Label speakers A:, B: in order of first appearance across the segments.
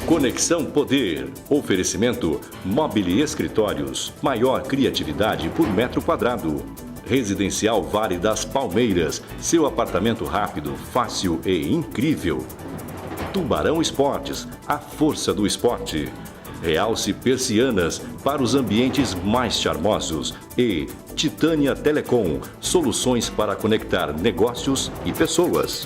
A: Conexão Poder. Oferecimento Mobile Escritórios. Maior criatividade por metro quadrado. Residencial Vale das Palmeiras. Seu apartamento rápido, fácil e incrível. Tubarão Esportes. A força do esporte. Realce Persianas para os ambientes mais charmosos. E Titânia Telecom. Soluções para conectar negócios e pessoas.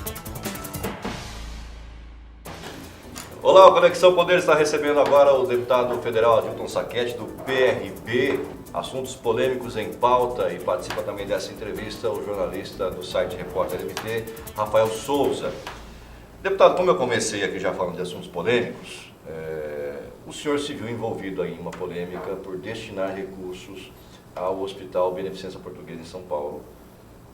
B: Olá, o Conexão Poder está recebendo agora o deputado federal Adilton Sacchetti, do PRB, assuntos polêmicos em pauta, e participa também dessa entrevista o jornalista do site Repórter MT, Rafael Souza. Deputado, como eu comecei aqui já falando de assuntos polêmicos, o senhor se viu envolvido aí em uma polêmica por destinar recursos ao Hospital Beneficência Portuguesa em São Paulo,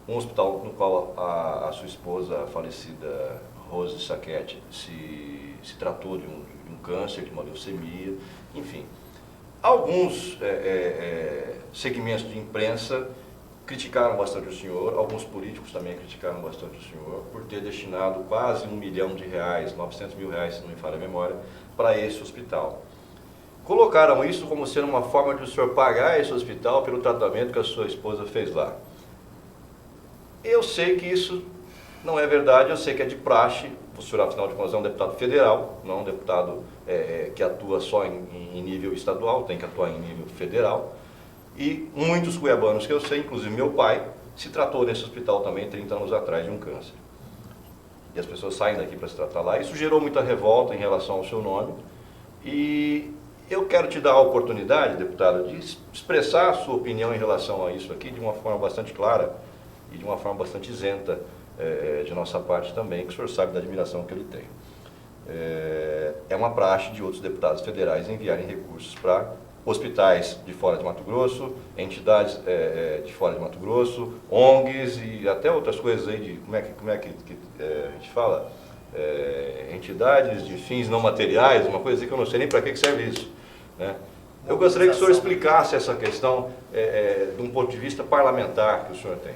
B: um hospital no qual a sua esposa, a falecida Rose Sacchetti, se tratou de um câncer, de uma leucemia, enfim. Alguns segmentos de imprensa criticaram bastante o senhor, alguns políticos também criticaram bastante o senhor por ter destinado quase R$1 milhão, 900 mil reais, se não me falha a memória, para esse hospital. Colocaram isso como sendo uma forma de o senhor pagar esse hospital pelo tratamento que a sua esposa fez lá. Eu sei que isso não é verdade, eu sei que é de praxe. O senhor, afinal de contas, é um deputado federal, não um deputado que atua só em nível estadual, tem que atuar em nível federal. E muitos cuiabanos que eu sei, inclusive meu pai, se tratou nesse hospital também 30 anos atrás de um câncer. E as pessoas saem daqui para se tratar lá. Isso gerou muita revolta em relação ao seu nome. E eu quero te dar a oportunidade, deputado, de expressar a sua opinião em relação a isso aqui de uma forma bastante clara e de uma forma bastante isenta, de nossa parte também, que o senhor sabe da admiração que ele tem. É uma praxe de outros deputados federais enviarem recursos para hospitais de fora de Mato Grosso, entidades de fora de Mato Grosso, ONGs e até outras coisas aí de, como é que a gente fala? Entidades de fins não materiais, uma coisa assim que eu não sei nem para que serve isso, né? Eu gostaria que o senhor explicasse essa questão de um ponto de vista parlamentar que o senhor tem.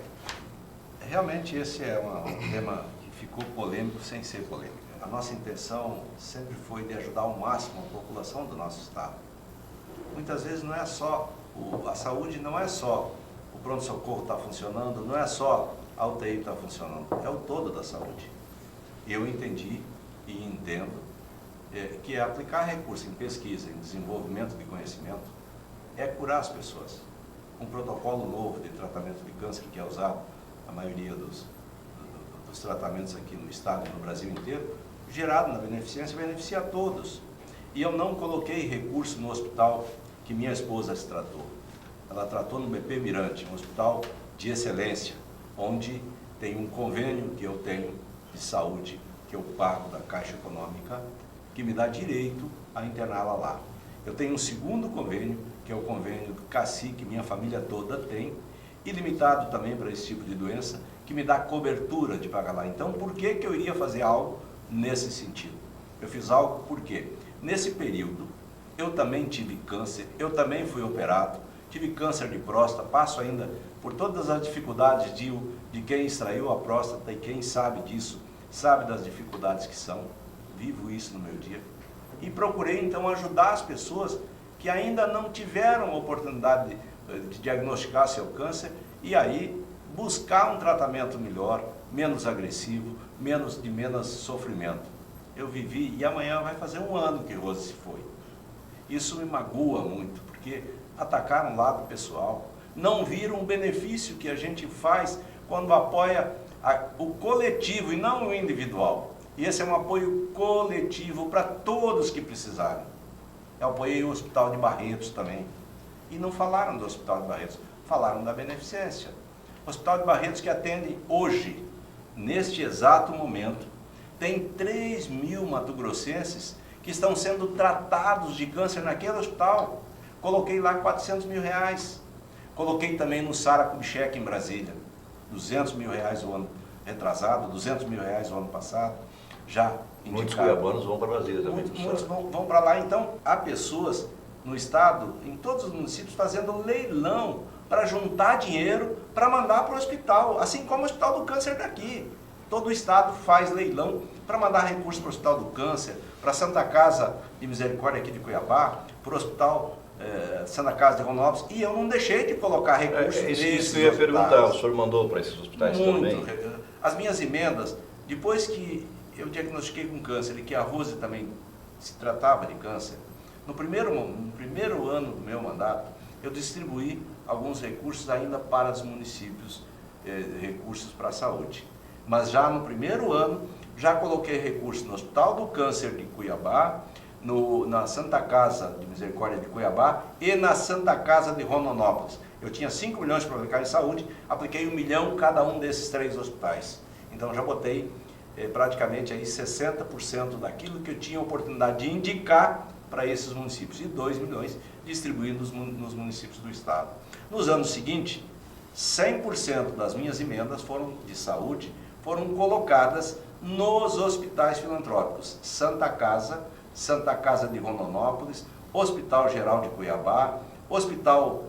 C: Realmente esse é um tema que ficou polêmico sem ser polêmico. A nossa intenção sempre foi de ajudar ao máximo a população do nosso estado. Muitas vezes não é só, a saúde não é só o pronto-socorro está funcionando, não é só a UTI está funcionando, é o todo da saúde. Eu entendi e entendo que aplicar recursos em pesquisa, em desenvolvimento de conhecimento, é curar as pessoas. Um protocolo novo de tratamento de câncer que é usado a maioria dos tratamentos aqui no estado e no Brasil inteiro, gerado na beneficência, beneficia a todos. E eu não coloquei recurso no hospital que minha esposa se tratou. Ela tratou no BP Mirante, um hospital de excelência, onde tem um convênio que eu tenho de saúde, que eu pago da Caixa Econômica, que me dá direito a interná-la lá. Eu tenho um segundo convênio, que é o convênio do Cacique, minha família toda tem, ilimitado também para esse tipo de doença, que me dá cobertura de pagar lá. Então, por que eu iria fazer algo nesse sentido? Eu fiz algo porque, nesse período, eu também tive câncer, eu também fui operado, tive câncer de próstata, passo ainda por todas as dificuldades de quem extraiu a próstata, e quem sabe disso, sabe das dificuldades que são, vivo isso no meu dia. E procurei, então, ajudar as pessoas que ainda não tiveram oportunidade de diagnosticar seu câncer, e aí buscar um tratamento melhor, menos agressivo, de menos sofrimento. Eu vivi, e amanhã vai fazer um ano que Rose se foi. Isso me magoa muito, porque atacaram o lado pessoal, não viram o benefício que a gente faz quando apoia o coletivo e não o individual. E esse é um apoio coletivo para todos que precisarem. Eu apoiei o Hospital de Barretos também. E não falaram do Hospital de Barretos, falaram da beneficência. O Hospital de Barretos, que atende hoje, neste exato momento, tem 3 mil mato-grossenses que estão sendo tratados de câncer naquele hospital. Coloquei lá 400 mil reais. Coloquei também no Sara Kubitschek em Brasília, 200 mil reais o ano retrasado, 200 mil reais o ano passado. Já indicado.
B: Muitos cuiabanos vão para Brasília também.
C: Muitos vão para lá. Então, há pessoas no estado, em todos os municípios, fazendo leilão para juntar dinheiro para mandar para o hospital, assim como o Hospital do Câncer daqui. Todo o estado faz leilão para mandar recursos para o Hospital do Câncer, para a Santa Casa de Misericórdia aqui de Cuiabá, para o Hospital Santa Casa de Rondonópolis, e eu não deixei de colocar recursos
B: Isso que eu ia perguntar, o senhor mandou para esses hospitais também?
C: As minhas emendas, depois que eu diagnostiquei com câncer e que a Rose também se tratava de câncer, no primeiro ano do meu mandato, eu distribuí alguns recursos ainda para os municípios, recursos para a saúde. Mas já no primeiro ano, já coloquei recursos no Hospital do Câncer de Cuiabá, na Santa Casa de Misericórdia de Cuiabá e na Santa Casa de Rondonópolis. Eu tinha 5 milhões para aplicar em saúde, apliquei 1 milhão em cada um desses 3 hospitais. Então já botei praticamente aí 60% daquilo que eu tinha oportunidade de indicar para esses municípios e 2 milhões distribuídos nos municípios do estado. Nos anos seguintes, 100% das minhas emendas de saúde foram colocadas nos hospitais filantrópicos, Santa Casa de Rondonópolis, Hospital Geral de Cuiabá, Hospital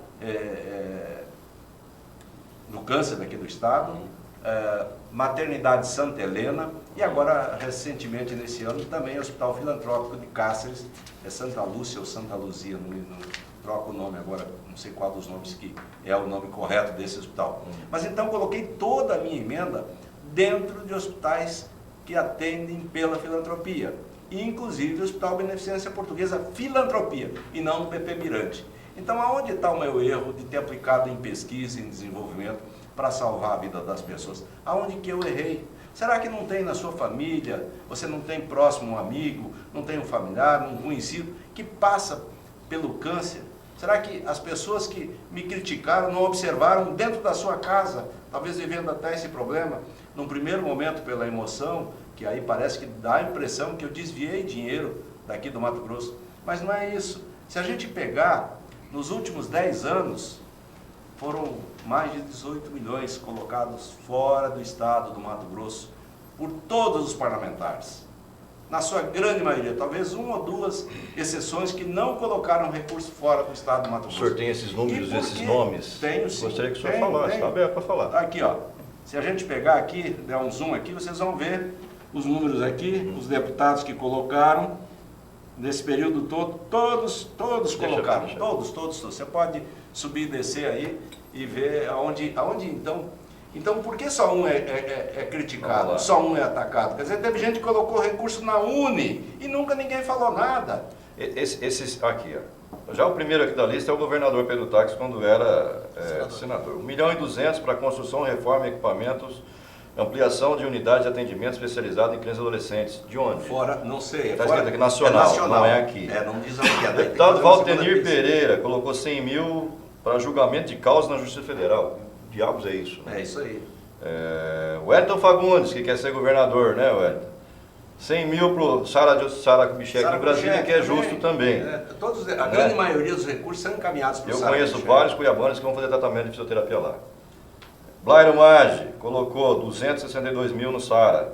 C: do Câncer daqui do estado, Maternidade Santa Helena e agora, recentemente, nesse ano, também Hospital Filantrópico de Cáceres, Santa Lúcia ou Santa Luzia, não troco o nome agora, não sei qual dos nomes que é o nome correto desse hospital. Mas então coloquei toda a minha emenda dentro de hospitais que atendem pela filantropia, inclusive o Hospital Beneficência Portuguesa Filantropia, e não o BP Mirante. Então, aonde está o meu erro de ter aplicado em pesquisa e em desenvolvimento para salvar a vida das pessoas? Aonde que eu errei? Será que não tem na sua família, você não tem próximo um amigo, não tem um familiar, um conhecido que passa pelo câncer? Será que as pessoas que me criticaram não observaram dentro da sua casa, talvez vivendo até esse problema, num primeiro momento pela emoção, que aí parece que dá a impressão que eu desviei dinheiro daqui do Mato Grosso, mas não é isso. Se a gente pegar, nos últimos 10 anos, foram mais de 18 milhões colocados fora do estado do Mato Grosso, por todos os parlamentares. Na sua grande maioria, talvez 1 ou 2 exceções que não colocaram recurso fora do estado do Mato Grosso.
B: O senhor tem esses números, esses nomes?
C: Tenho, sim.
B: Gostaria que o senhor falasse, está aberto para falar.
C: Aqui, ó. Se a gente pegar aqui, der um zoom aqui, vocês vão ver os números aqui, os deputados que colocaram, nesse período todo, todos colocaram, todos. Você pode subir e descer aí e ver aonde então por que só um é criticado, só um é atacado? Quer dizer, teve gente que colocou recurso na UNE e nunca ninguém falou nada.
B: Esses aqui, ó. Já o primeiro aqui da lista é o governador Pedro Táxi, quando era senador. 1.200.000 para construção, reforma e equipamentos, ampliação de unidade de atendimento especializado em crianças e adolescentes. De onde?
C: Fora, não sei.
B: Está escrito aqui nacional, não é aqui.
C: Não diz onde é.
B: Deputado Valtenir Pereira colocou 100 mil para julgamento de causa na Justiça Federal. Que diabos é isso?
C: É isso aí.
B: O Wellington Fagundes, que quer ser governador, né, Wellington? 100 mil para o Sara Kubitschek em Brasília, que é justo também.
C: A grande maioria dos recursos são encaminhados para o Sara.
B: Eu conheço vários cuiabanos que vão fazer tratamento de fisioterapia lá. Blairo Maggi colocou 262 mil no Sara.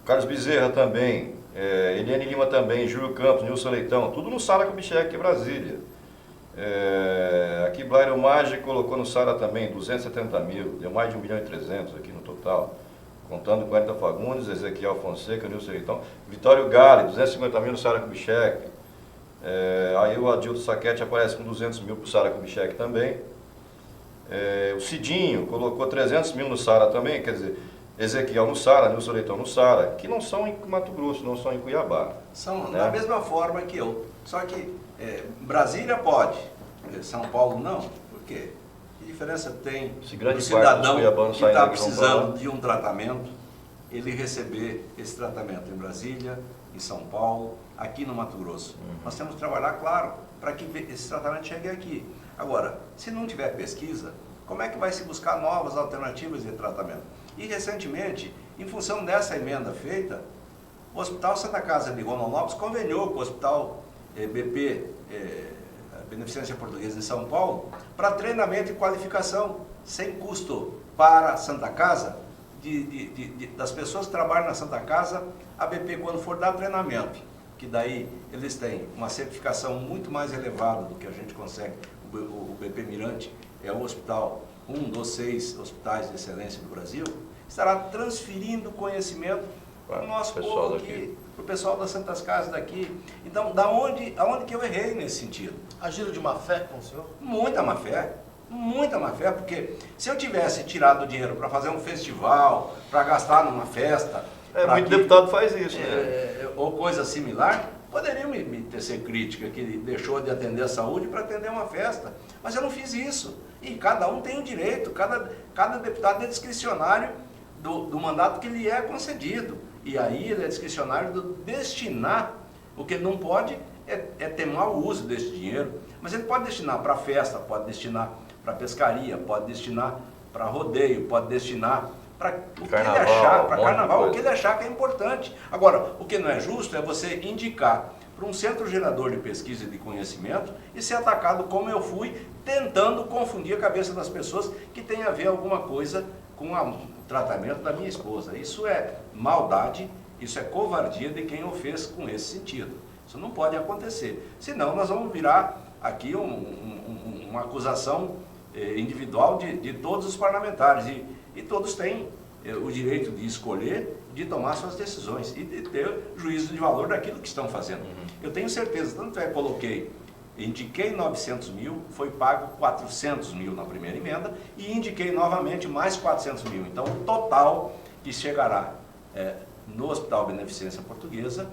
B: Carlos Bezerra também. Eliane Lima também. Júlio Campos, Nilson Leitão. Tudo no Sara Kubitschek, em Brasília. Aqui Blairo Maggi colocou no Sara também 270 mil. Deu mais de 1.300.000 aqui no total. Contando com Wellington Fagundes, Ezequiel Fonseca, Nilson Leitão. Vitório Gale, 250 mil no Sara Kubitschek. Aí o Adilto Saquete aparece com 200 mil para o Sara Kubitschek também. O Cidinho colocou 300 mil no Sara também, quer dizer, Ezequiel no Sara, Nilson Leitão no Sara, que não são em Mato Grosso, não são em Cuiabá.
C: São da mesma forma que eu. Só que Brasília pode, São Paulo não. Por quê? Que diferença tem o cidadão que está precisando de um tratamento, ele receber esse tratamento em Brasília, em São Paulo, aqui no Mato Grosso? Nós temos que trabalhar, claro, para que esse tratamento chegue aqui. Agora, se não tiver pesquisa, como é que vai se buscar novas alternativas de tratamento? E recentemente, em função dessa emenda feita, o Hospital Santa Casa de Rondonópolis conveniou com o Hospital BP, Beneficência Portuguesa em São Paulo, para treinamento e qualificação, sem custo para a Santa Casa, das pessoas que trabalham na Santa Casa, a BP, quando for dar treinamento, que daí eles têm uma certificação muito mais elevada do que a gente consegue. O BP Mirante é o hospital, um dos 6 hospitais de excelência do Brasil, estará transferindo conhecimento para o nosso povo que para o pessoal das Santas Casas daqui. Então, aonde que eu errei nesse sentido?
D: Agiram de má fé com o senhor?
C: Muita má fé, porque se eu tivesse tirado dinheiro para fazer um festival, para gastar numa festa...
B: Muito deputado faz isso, né?
C: Ou coisa similar, poderiam me tecer crítica, que deixou de atender a saúde para atender uma festa. Mas eu não fiz isso. E cada um tem o direito, cada deputado é discricionário do mandato que lhe é concedido. E aí ele é discricionário do destinar. O que ele não pode é ter mau uso desse dinheiro. Mas ele pode destinar para festa, pode destinar para pescaria, pode destinar para rodeio, pode destinar para o que ele achar, para carnaval, o que ele achar que é importante. Agora, o que não é justo é você indicar para um centro gerador de pesquisa e de conhecimento e ser atacado como eu fui, tentando confundir a cabeça das pessoas que tem a ver alguma coisa com o tratamento da minha esposa. Isso é maldade, isso é covardia de quem o fez com esse sentido. Isso não pode acontecer. Senão nós vamos virar aqui uma acusação individual de todos os parlamentares. E todos têm o direito de escolher, de tomar suas decisões e de ter juízo de valor daquilo que estão fazendo. Eu tenho certeza, tanto é que indiquei 900 mil, foi pago 400 mil na primeira emenda e indiquei novamente mais 400 mil. Então o total que chegará no Hospital Beneficência Portuguesa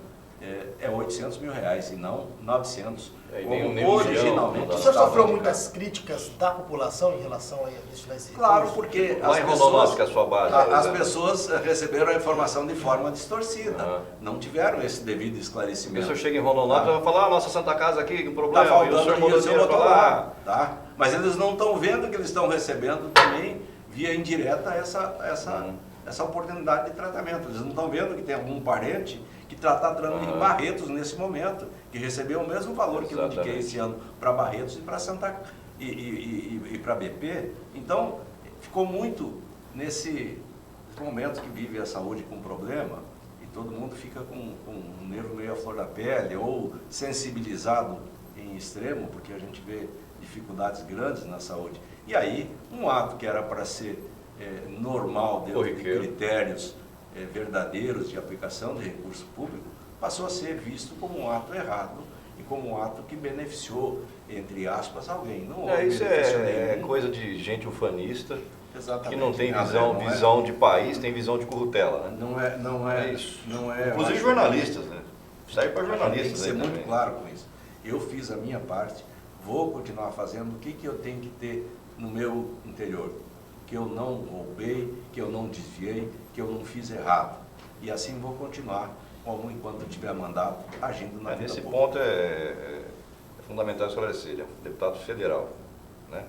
C: é 800 mil reais e não 900, como originalmente.
D: O senhor sofreu muitas críticas da população em relação a destinar esse recurso?
C: Claro, porque
B: Lá em Rondonópolis, que é a sua base.
C: as pessoas receberam a informação de forma distorcida, não tiveram esse devido esclarecimento.
B: Se eu chego em Rondonópolis, vai falar, nossa Santa Casa aqui, que problema,
C: Está faltando,
B: e o senhor mandou
C: e o senhor
B: dinheiro
C: botou
B: pra
C: lá, tá? Mas eles não estão vendo que eles estão recebendo também, via indireta, essa oportunidade de tratamento. Eles não estão vendo que tem algum parente que está tratando em Barretos nesse momento, que recebeu o mesmo valor que eu indiquei esse ano para Barretos e para e para BP. Então, ficou muito nesse momento que vive a saúde com problema e todo mundo fica com um nervo meio à flor da pele ou sensibilizado em extremo, porque a gente vê dificuldades grandes na saúde. E aí, um ato que era para ser normal, dentro de critérios verdadeiros de aplicação de recurso público, passou a ser visto como um ato errado e como um ato que beneficiou, entre aspas, alguém. Não
B: isso é coisa de gente ufanista,
C: exatamente,
B: que não tem visão de país, tem visão de currutela. Né?
C: Não é
B: isso.
C: Não é,
B: inclusive jornalistas, né? Serve para jornalistas.
C: Tem que ser muito claro com isso. Eu fiz a minha parte, vou continuar fazendo. O que eu tenho que ter no meu interior? Que eu não roubei, que eu não desviei, que eu não fiz errado. E assim vou continuar, como enquanto eu tiver mandato, agindo na vida
B: Nesse
C: pública.
B: ponto é fundamental esclarecer, ele é um deputado federal, né?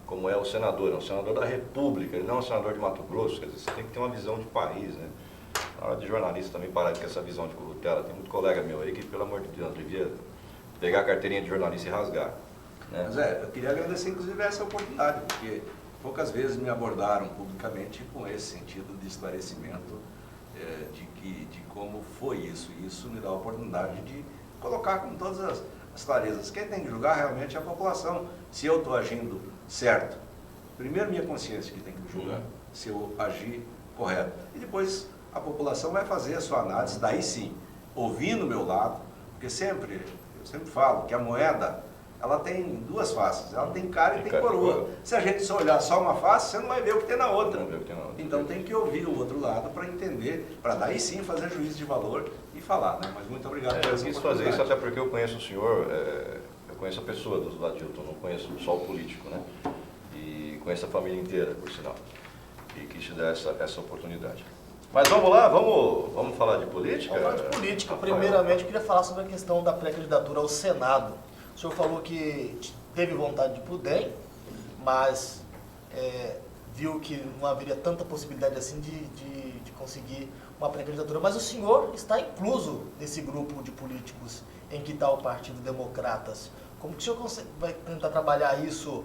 B: Como é um senador da República, ele não é um senador de Mato Grosso, quer dizer, você tem que ter uma visão de país, né? Na hora de jornalista também parar com essa visão de currutela, tem muito colega meu aí que, pelo amor de Deus, devia pegar a carteirinha de jornalista e rasgar. Né?
C: Mas eu queria agradecer inclusive essa oportunidade, porque poucas vezes me abordaram publicamente com esse sentido de esclarecimento de como foi isso. E isso me dá a oportunidade de colocar com todas as clarezas. Quem tem que julgar realmente é a população. Se eu estou agindo certo, primeiro minha consciência que tem que julgar, se eu agir correto. E depois a população vai fazer a sua análise, daí sim, ouvindo o meu lado, porque eu sempre falo que a moeda, ela tem duas faces, ela tem cara e tem coroa. Se a gente só olhar só uma face, você não vai ver o que tem na outra. Então tem que ouvir o outro lado para entender, para daí sim fazer juízo de valor e falar, né? Mas muito obrigado por essa
B: oportunidade. Eu quis fazer isso até porque eu conheço o senhor, eu conheço a pessoa do Adilton, não conheço só o político, né? E conheço a família inteira, por sinal. E quis te dar essa oportunidade. Mas vamos lá, vamos falar de política?
D: Vamos falar de política. Primeiramente, eu queria falar sobre a questão da pré-candidatura ao Senado. O senhor falou que teve vontade de ir para o DEM, mas viu que não haveria tanta possibilidade assim de conseguir uma pré-candidatura. Mas o senhor está incluso nesse grupo de políticos em que está o Partido Democratas. Como que o senhor vai tentar trabalhar isso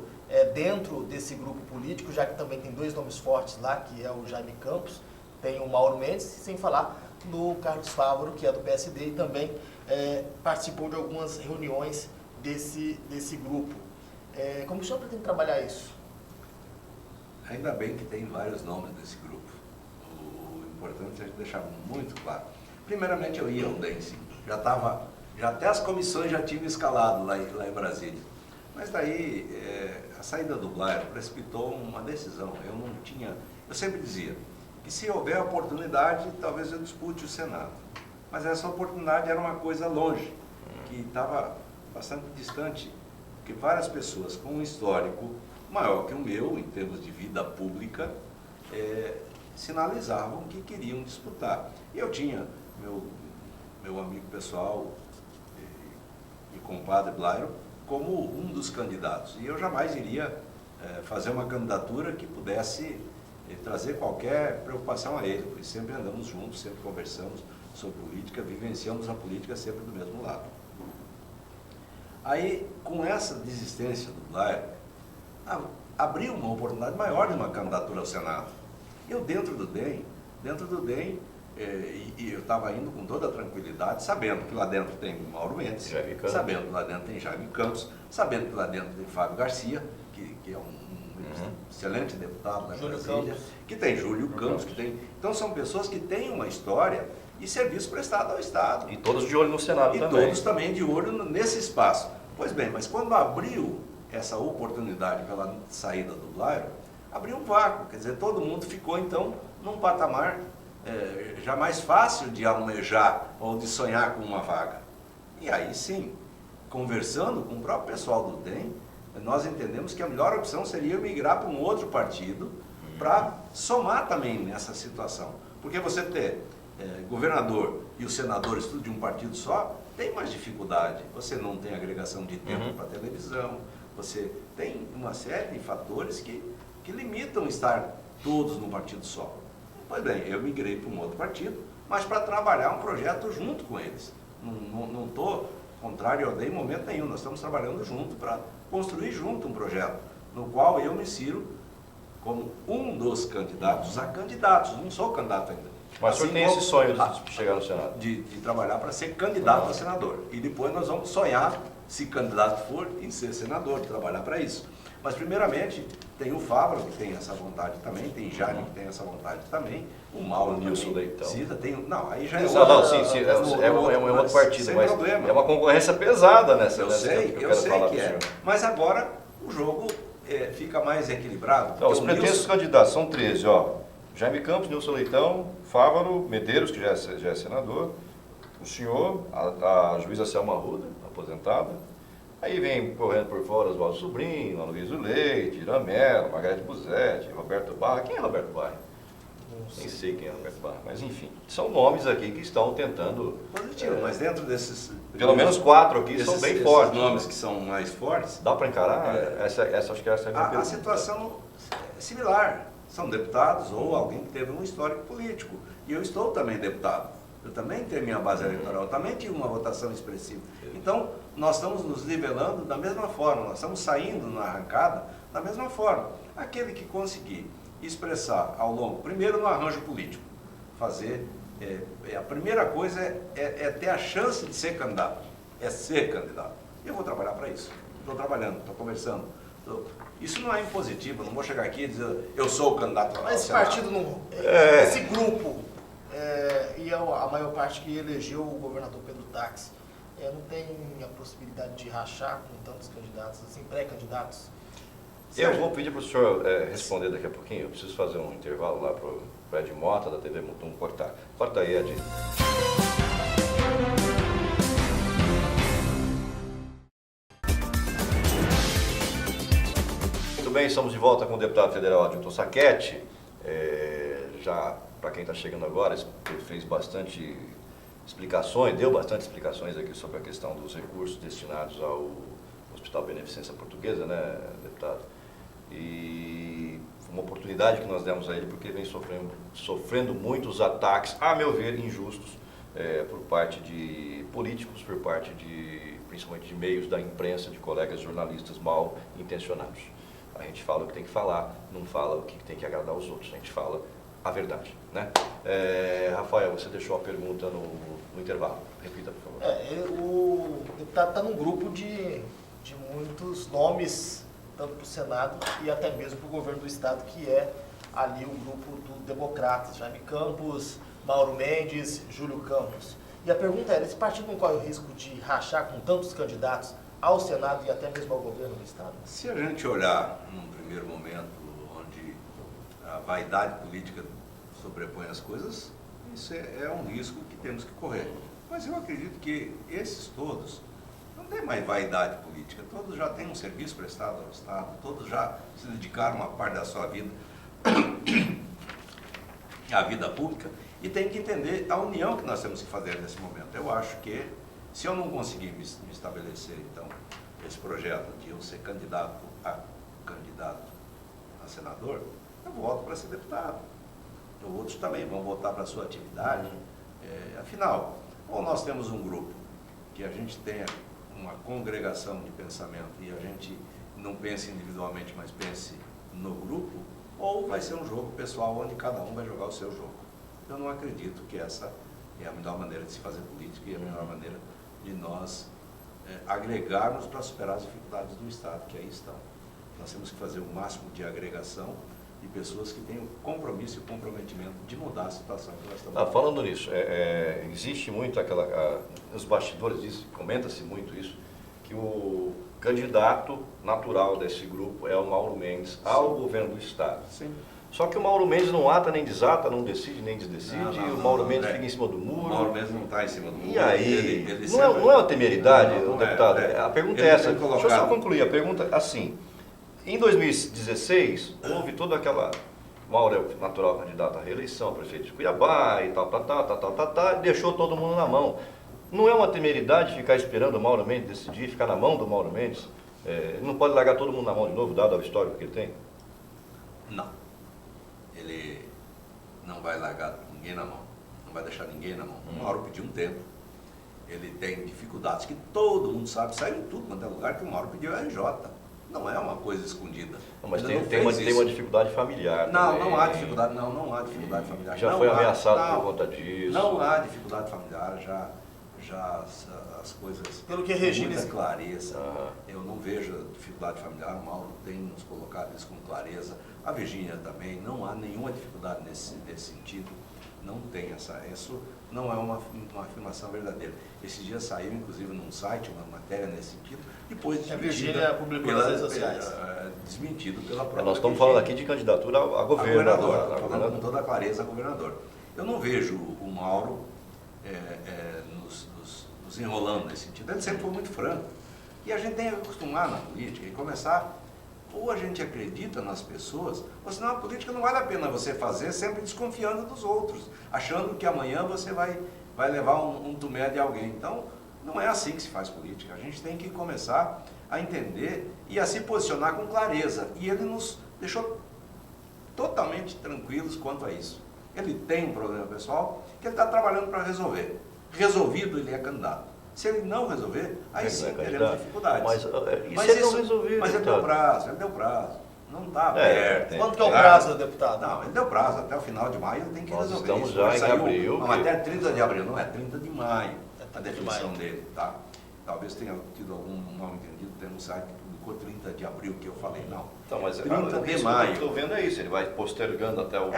D: dentro desse grupo político, já que também tem dois nomes fortes lá, que é o Jaime Campos, tem o Mauro Mendes, sem falar do Carlos Fávaro, que é do PSD e também participou de algumas reuniões desse grupo. Como o senhor pretende trabalhar isso?
C: Ainda bem que tem vários nomes desse grupo. O importante é deixar muito claro. Primeiramente eu ia ao DEM, sim. Já até as comissões já tinham escalado lá em Brasília. Mas daí a saída do Blairo precipitou uma decisão. Eu sempre dizia que se houver oportunidade, talvez eu dispute o Senado. Mas essa oportunidade era uma coisa longe, que estava bastante distante, porque várias pessoas com um histórico maior que o meu, em termos de vida pública, sinalizavam que queriam disputar. E eu tinha meu amigo pessoal e compadre Blairo como um dos candidatos. E eu jamais iria fazer uma candidatura que pudesse trazer qualquer preocupação a ele, porque sempre andamos juntos, sempre conversamos sobre política, vivenciamos a política sempre do mesmo lado. Aí, com essa desistência do Blairo, abriu uma oportunidade maior de uma candidatura ao Senado. Eu dentro do DEM, e eu estava indo com toda a tranquilidade, sabendo que lá dentro tem Mauro Mendes, sabendo que lá dentro tem Jaime Campos, sabendo que lá dentro tem Fábio Garcia, que é um excelente deputado da Brasília, que tem Júlio Campos, que tem... Então são pessoas que têm uma história e serviço prestado ao Estado.
B: E todos de olho no Senado
C: e
B: também.
C: E todos também de olho nesse espaço. Pois bem, mas quando abriu essa oportunidade pela saída do Blairo, abriu um vácuo, quer dizer, todo mundo ficou então num patamar já mais fácil de almejar ou de sonhar com uma vaga. E aí sim, conversando com o próprio pessoal do DEM, nós entendemos que a melhor opção seria eu migrar para um outro partido para somar também nessa situação. Porque você ter governador e os senadores tudo de um partido só, tem mais dificuldade. Você não tem agregação de tempo para televisão, você tem uma série de fatores que limitam estar todos num partido só. Pois bem, eu migrei para um outro partido, mas para trabalhar um projeto junto com eles. Não estou contrário ao DEM em momento nenhum, nós estamos trabalhando junto para construir junto um projeto, no qual eu me insiro como um dos candidatos a candidatos, não sou candidato ainda.
B: Mas o senhor tem esse sonho de chegar no Senado?
C: De trabalhar para ser candidato a senador. E depois nós vamos sonhar, se candidato for, em ser senador, de trabalhar para isso. Mas primeiramente tem o Fábio, que tem essa vontade também, tem Jaime, que tem essa vontade também, o Mauro
B: Nilson Leitão.
C: Não, aí já é
B: um outro partido,
C: sem
B: mas
C: problema.
B: É uma concorrência pesada nessa.
C: Eu sei que é. Mas agora o jogo fica mais equilibrado.
B: Não, os pretextos candidatos são 13, ó. Jaime Campos, Nilson Leitão, Fávaro, Medeiros, que já é senador, o senhor, a juíza Selma Arruda, aposentada. Aí vem correndo por fora Oswaldo Sobrinho, Aloysio Leite, Iramelo, Margarete Buzetti, Roberto Barra. Quem é Roberto Barra? Nem sei quem é Roberto Barra, mas enfim, são nomes aqui que estão tentando...
C: Positivo, mas dentro desses...
B: Pelo menos 4 aqui são bem fortes.
C: Esses nomes que são mais fortes...
B: Dá para encarar? Acho que essa é a minha pergunta.
C: A situação é similar. São deputados ou alguém que teve um histórico político. E eu estou também deputado. Eu também tenho minha base eleitoral, eu também tive uma votação expressiva. Então, nós estamos nos nivelando da mesma forma, nós estamos saindo na arrancada da mesma forma. Aquele que conseguir expressar ao longo, primeiro no arranjo político, fazer, a primeira coisa é ter a chance de ser candidato, é ser candidato. Eu vou trabalhar para isso, estou trabalhando, estou conversando. Isso não é impositivo, eu não vou chegar aqui e dizer eu sou o candidato.
D: Mas esse partido não. Esse grupo, e a maior parte que elegeu o governador Pedro Táxi, não tem a possibilidade de rachar com tantos candidatos, assim, pré-candidatos?
B: Eu vou pedir para o senhor responder daqui a pouquinho. Eu preciso fazer um intervalo lá para o Ed Mota, da TV Mutum, cortar. Corta aí, Ed. Muito bem, estamos de volta com o deputado federal Adilton Sacchetti. Já, para quem está chegando agora, ele fez bastante explicações, deu bastante explicações aqui sobre a questão dos recursos destinados ao Hospital Beneficência Portuguesa, né, deputado? E foi uma oportunidade que nós demos a ele, porque vem sofrendo muitos ataques, a meu ver, injustos, por parte de políticos, por parte principalmente de meios da imprensa, de colegas jornalistas mal intencionados. A gente fala o que tem que falar, não fala o que tem que agradar os outros, a gente fala a verdade, né? Rafael, você deixou a pergunta no intervalo. Repita, por favor.
D: O deputado está num grupo de muitos nomes, tanto para o Senado e até mesmo para o governo do Estado, que é ali o grupo do Democratas, Jaime Campos, Mauro Mendes, Júlio Campos. E a pergunta é, esse partido não corre o risco de rachar com tantos candidatos ao Senado e até mesmo ao governo do Estado?
C: Se a gente olhar num primeiro momento onde a vaidade política sobrepõe as coisas, isso é um risco que temos que correr. Mas eu acredito que esses todos não têm mais vaidade política, todos já têm um serviço prestado ao Estado, todos já se dedicaram uma parte da sua vida à vida pública e tem que entender a união que nós temos que fazer nesse momento. Eu acho que se eu não conseguir me estabelecer, então, esse projeto de eu ser candidato a senador, eu voto para ser deputado. Então, outros também vão votar para a sua atividade. Afinal, ou nós temos um grupo que a gente tenha uma congregação de pensamento e a gente não pense individualmente, mas pense no grupo, ou vai ser um jogo pessoal onde cada um vai jogar o seu jogo. Eu não acredito que essa é a melhor maneira de se fazer política e a melhor maneira de nós agregarmos para superar as dificuldades do Estado, que aí estão. Nós temos que fazer o máximo de agregação de pessoas que tenham compromisso e comprometimento de mudar a situação que nós estamos.
B: Falando nisso, existe muito nos bastidores comenta-se muito isso, que o candidato natural desse grupo é o Mauro Mendes ao governo do Estado.
C: Sim.
B: Só que o Mauro Mendes não ata nem desata, não decide nem desdecide, o Mauro Mendes fica em cima do muro.
C: O Mauro Mendes não está em cima do muro.
B: E aí,
C: ele
B: não é uma temeridade,
C: não
B: deputado?
C: é.
B: A pergunta
C: Ele
B: é essa.
C: tem colocado-
B: Deixa eu só concluir a pergunta assim. Em 2016, houve toda aquela... Mauro é o natural candidato à reeleição, prefeito de Cuiabá e tal, deixou todo mundo na mão. Não é uma temeridade ficar esperando o Mauro Mendes decidir, ficar na mão do Mauro Mendes? Ele não pode largar todo mundo na mão de novo, dado o histórico que ele tem?
C: Não. Ele não vai largar ninguém na mão. Não vai deixar ninguém na mão. O Mauro pediu um tempo. Ele tem dificuldades que todo mundo sabe. Saiu em tudo quanto é lugar que o Mauro pediu a RJ. Não é uma coisa escondida.
B: Não, mas
C: Ele
B: tem uma dificuldade familiar
C: Não,
B: também.
C: não há dificuldade. Não há dificuldade familiar.
B: Já
C: Não
B: foi
C: há,
B: ameaçado
C: não,
B: por conta disso.
C: Não há dificuldade familiar. Já as coisas
D: Pelo que
C: com
D: Regina
C: muita clareza.
B: Aham.
C: Eu não vejo dificuldade familiar. O Mauro tem nos colocado isso com clareza. A Virgínia também. Não há nenhuma dificuldade nesse sentido. Não tem isso não é uma afirmação verdadeira. Esse dia saiu, inclusive, num site, uma matéria nesse sentido, depois
D: A Virgínia publicou nas redes sociais.
C: Desmentido pela própria.
B: Nós estamos falando aqui de candidatura a governador.
C: Falando com toda a clareza a governador. Eu não vejo o Mauro nos enrolando nesse sentido. Ele sempre foi muito franco. E a gente tem que acostumar na política e começar, ou a gente acredita nas pessoas, ou senão a política não vale a pena você fazer sempre desconfiando dos outros, achando que amanhã você vai levar um tumé de alguém. Então, não é assim que se faz política. A gente tem que começar a entender e a se posicionar com clareza. E ele nos deixou totalmente tranquilos quanto a isso. Ele tem um problema pessoal que ele está trabalhando para resolver. Resolvido, ele é candidato. Se ele não resolver, aí sim teremos dificuldades.
B: Mas se ele não resolver?
C: Mas ele deu prazo. Não está aberto.
D: Quanto que é o prazo, deputado?
C: Não, ele deu prazo até o final de maio, ele tem que
B: Nós
C: resolver
B: estamos
C: isso.
B: já
C: Hoje
B: em
C: saiu
B: abril,
C: uma matéria 30 de abril, não é 30 de maio, a
D: 30 de
C: definição
D: maio.
C: dele, tá? Talvez tenha tido algum mal entendido, tem um site que publicou 30 de abril, que eu falei, não.
B: Então, mas
C: 30
B: o
C: de
B: risco
C: maio.
B: que eu estou vendo é isso, ele vai postergando até o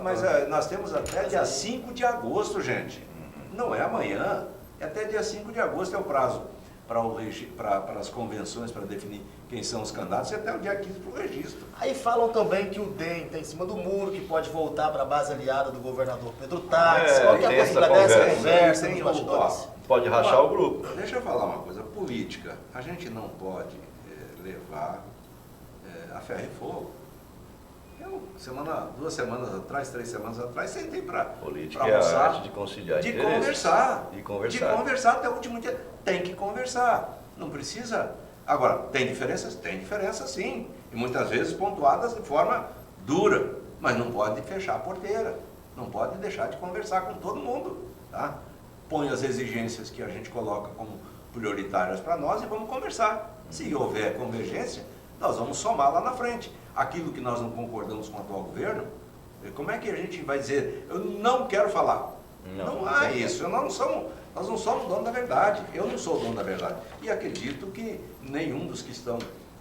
C: Mas nós temos até dia 5 de agosto, gente. Não é amanhã, é até dia 5 de agosto é o prazo para as convenções, para definir quem são os candidatos, e até o dia 15 para o registro.
D: Aí falam também que o DEM está em cima do muro, que pode voltar para a base aliada do governador Pedro Táxi. Qual que é a
B: tem essa
D: possibilidade dessa
B: conversa.
D: conversa
C: Tem
D: nos bastidores?
B: Pode rachar o grupo.
C: Deixa eu falar uma coisa, política, a gente não pode levar a ferro e fogo. Eu, 2 semanas atrás, 3 semanas atrás, sentei para
B: Política é a arte de conciliar
C: de
B: interesses.
C: conversar.
B: De conversar.
C: De conversar até o último dia. Tem que conversar. Não precisa. Agora, tem diferenças? Tem diferença sim. E muitas vezes pontuadas de forma dura. Mas não pode fechar a porteira. Não pode deixar de conversar com todo mundo. Tá? Põe as exigências que a gente coloca como prioritárias para nós e vamos conversar. Se houver convergência, nós vamos somar lá na frente. Aquilo que nós não concordamos com o atual governo, como é que a gente vai dizer, eu não quero falar? Não há isso. Nós não somos dono da verdade. Eu não sou dono da verdade. E acredito que nenhum dos que estão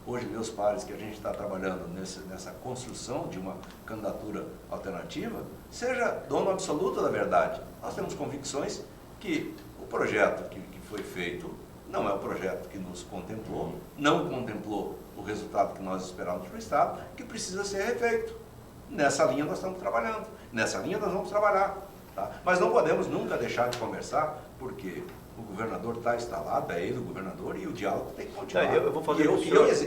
C: hoje meus pares, que a gente está trabalhando nessa construção de uma candidatura alternativa, seja dono absoluto da verdade. Nós temos convicções que o projeto que foi feito não é o projeto que nos contemplou, não contemplou o resultado que nós esperávamos para o Estado, que precisa ser refeito. Nessa linha nós estamos trabalhando, nessa linha nós vamos trabalhar. Tá? Mas não podemos nunca deixar de conversar, porque o governador está instalado, é ele o governador, e o diálogo tem que continuar.
B: Eu vou fazer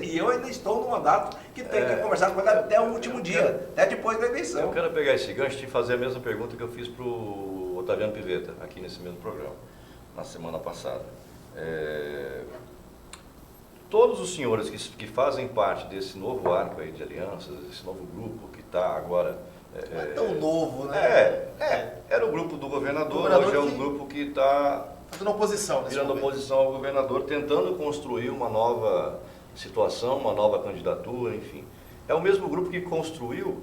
C: e eu ainda estou no mandato que tem que conversar com ele até o último dia, até depois da eleição.
B: Eu quero pegar esse gancho e fazer a mesma pergunta que eu fiz para o Otaviano Pivetta, aqui nesse mesmo programa, na semana passada. Todos os senhores que fazem parte desse novo arco aí de alianças, desse novo grupo que está agora...
D: não é tão novo, né?
B: Era o grupo do governador, hoje é um grupo que está...
D: fazendo oposição nesse
B: virando
D: momento.
B: oposição ao governador, tentando construir uma nova situação, uma nova candidatura, enfim. É o mesmo grupo que construiu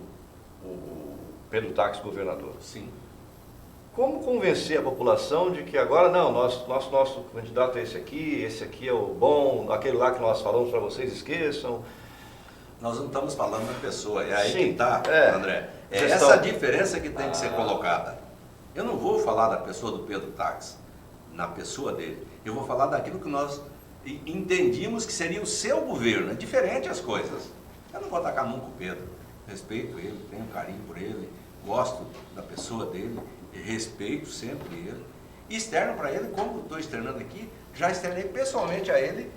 B: o Pedro Táxi governador.
C: Sim.
B: Como convencer a população de que agora, não, nosso candidato é esse aqui é o bom, aquele lá que nós falamos para vocês, esqueçam.
C: Nós não estamos falando da pessoa, é aí
B: Sim,
C: que está, André. É
B: gestão.
C: essa diferença que tem que ser colocada. Eu não vou falar da pessoa do Pedro Táxi, na pessoa dele. Eu vou falar daquilo que nós entendíamos que seria o seu governo. É diferente as coisas. Eu não vou atacar nunca o Pedro. Respeito ele, tenho carinho por ele, gosto da pessoa dele, respeito sempre ele. E externo para ele, como estou externando aqui, já externei pessoalmente a ele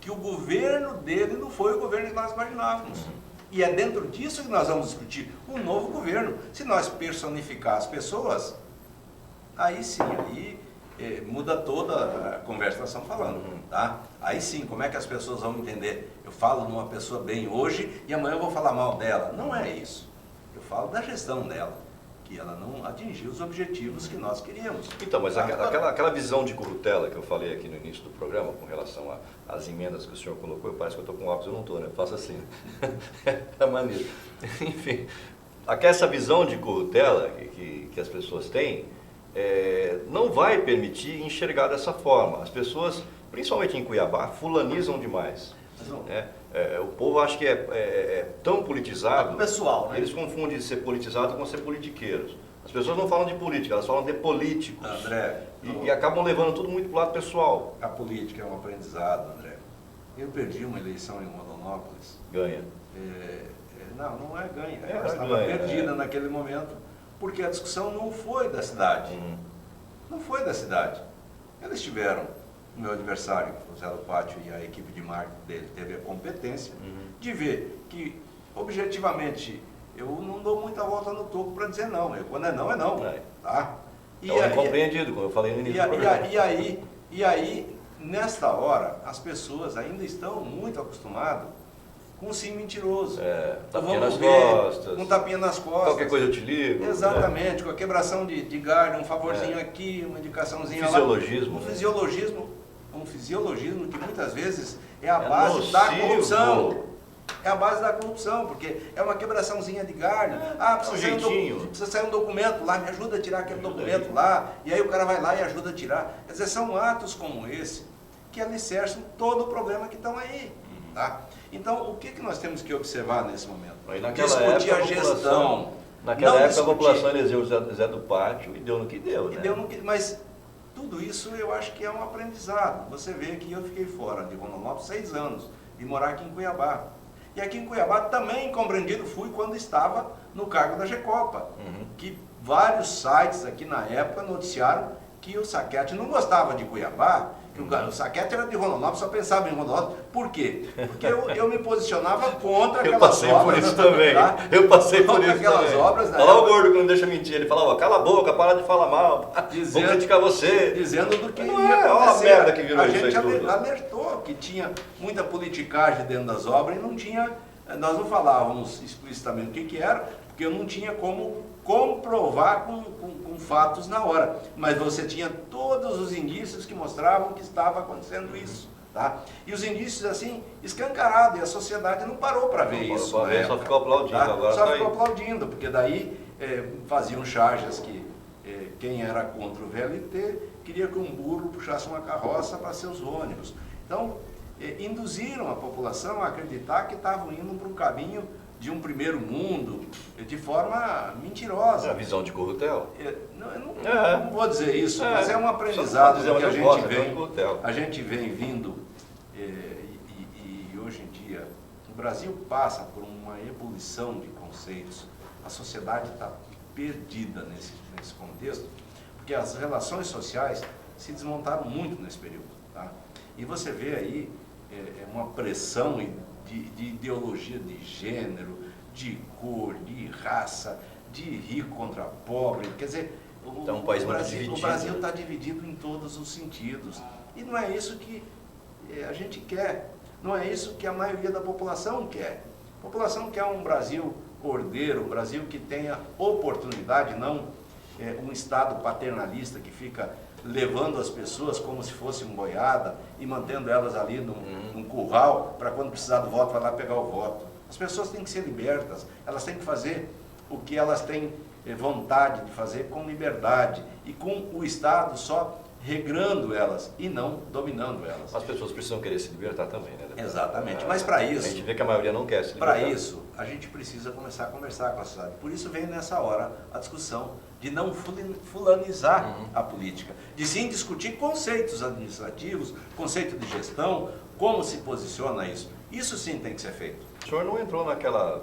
C: que o governo dele não foi o governo que nós imaginávamos. E é dentro disso que nós vamos discutir um novo governo. Se nós personificar as pessoas, aí sim, aí muda toda a conversa que nós estamos falando. Tá? Aí sim, como é que as pessoas vão entender? Eu falo numa pessoa bem hoje e amanhã eu vou falar mal dela. Não é isso. Eu falo da gestão dela, que ela não atingiu os objetivos que nós queríamos.
B: Então, mas
C: Tá?
B: aquela visão de corrutela que eu falei aqui no início do programa, com relação às emendas que o senhor colocou, parece que eu estou com óculos, eu não estou, né? Eu faço assim. É maneiro. Enfim, essa visão de corrutela que as pessoas têm, não vai permitir enxergar dessa forma. As pessoas, principalmente em Cuiabá, fulanizam demais. O povo acha que é tão politizado,
D: pessoal, né?
B: Eles confundem ser politizado com ser politiqueiros. As pessoas não falam de política, elas falam de políticos.
C: André,
B: E acabam levando tudo muito para o lado pessoal.
C: a política é um aprendizado, André. Eu perdi uma eleição em Rondonópolis.
B: Ganha.
C: Não é ganha.
B: É,
C: Ela estava
B: ganha,
C: perdida naquele momento, porque a discussão não foi da cidade. Não foi da cidade. Eles tiveram, o meu adversário, o Zé do Pátio, e a equipe de marketing dele teve a competência de ver que, objetivamente, eu não dou muita volta no toco para dizer não. Quando é não, é não. Tá?
B: É incompreendido, como eu falei no início do programa.
C: E aí, nesta hora, as pessoas ainda estão muito acostumadas com um sim mentiroso.
B: Tapinha nas costas.
C: Um tapinha nas costas.
B: Qualquer coisa eu te ligo.
C: Exatamente, com a quebração de galho, um favorzinho aqui, uma indicaçãozinha
B: Fisiologismo.
C: Lá. Um fisiologismo que muitas vezes é a base da
B: nocivo.
C: corrupção. É a base da corrupção, porque é uma quebraçãozinha de galho. Precisa sair um documento lá, me ajuda a tirar aquele documento lá. E aí o cara vai lá e ajuda a tirar. Quer dizer, são atos como esse que alicerçam todo o problema que estão aí. Tá? Então, o que nós temos que observar nesse momento? Discutir a gestão.
B: Naquela época a população elegeu o Zé do Pátio e deu no que deu, né?
C: Mas tudo isso eu acho que é um aprendizado. Você vê que eu fiquei fora de Rondonópolis 6 anos e morar aqui em Cuiabá. E aqui em Cuiabá também compreendido fui quando estava no cargo da Gecopa. Que vários sites aqui na época noticiaram que o Saquete não gostava de Cuiabá, que o Saquete era de Rondonópolis, só pensava em Rondonópolis. Por quê? Porque eu me posicionava contra aquelas obras.
B: Eu passei por isso também. Tá? Eu passei por isso
C: aquelas
B: também.
C: obras.
B: Olha lá o gordo que não deixa mentir. Ele falava, cala a boca, para de falar mal. Vou criticar você.
C: Dizendo do que
B: não
C: ia acontecer.
B: Olha a merda que virou
C: a
B: isso aí
C: gente
B: tudo.
C: alertou que tinha muita politicagem dentro das obras e não tinha... Nós não falávamos explicitamente o que era, porque eu não tinha como comprovar com fatos na hora. Mas você tinha todos os indícios que mostravam que estava acontecendo isso. Tá? E os indícios assim, escancarados, e a sociedade não parou para ver isso.
B: Só ficou aplaudindo.
C: Tá?
B: Agora
C: só
B: tá
C: ficou
B: aí.
C: aplaudindo, porque daí faziam charges que quem era contra o VLT queria que um burro puxasse uma carroça para seus ônibus. Então, induziram a população a acreditar que estavam indo para um caminho de um primeiro mundo, de forma mentirosa.
B: É a visão de Corrutel.
C: Não vou dizer isso, mas é um aprendizado que a gente vem vindo, e hoje em dia o Brasil passa por uma ebulição de conceitos. A sociedade está perdida nesse contexto, porque as relações sociais se desmontaram muito nesse período. Tá? E você vê aí uma pressão de ideologia de gênero, de cor, de raça, de rico contra pobre. Quer dizer, o Brasil está dividido em todos os sentidos. E não é isso que a gente quer. Não é isso que a maioria da população quer. A população quer um Brasil ordeiro, um Brasil que tenha oportunidade, não um Estado paternalista que fica levando as pessoas como se fosse uma boiada e mantendo elas ali num curral para quando precisar do voto, vai lá pegar o voto. As pessoas têm que ser libertas, elas têm que fazer o que elas têm vontade de fazer com liberdade e com o Estado só regrando elas e não dominando elas.
B: As pessoas precisam querer se libertar também, né?
C: Exatamente, mas para isso...
B: A gente vê que a maioria não quer se libertar.
C: Para isso, a gente precisa começar a conversar com a sociedade. Por isso vem nessa hora a discussão de não fulanizar a política, de sim discutir conceitos administrativos, conceito de gestão, como se posiciona isso. Isso sim tem que ser feito.
B: O senhor não entrou naquelas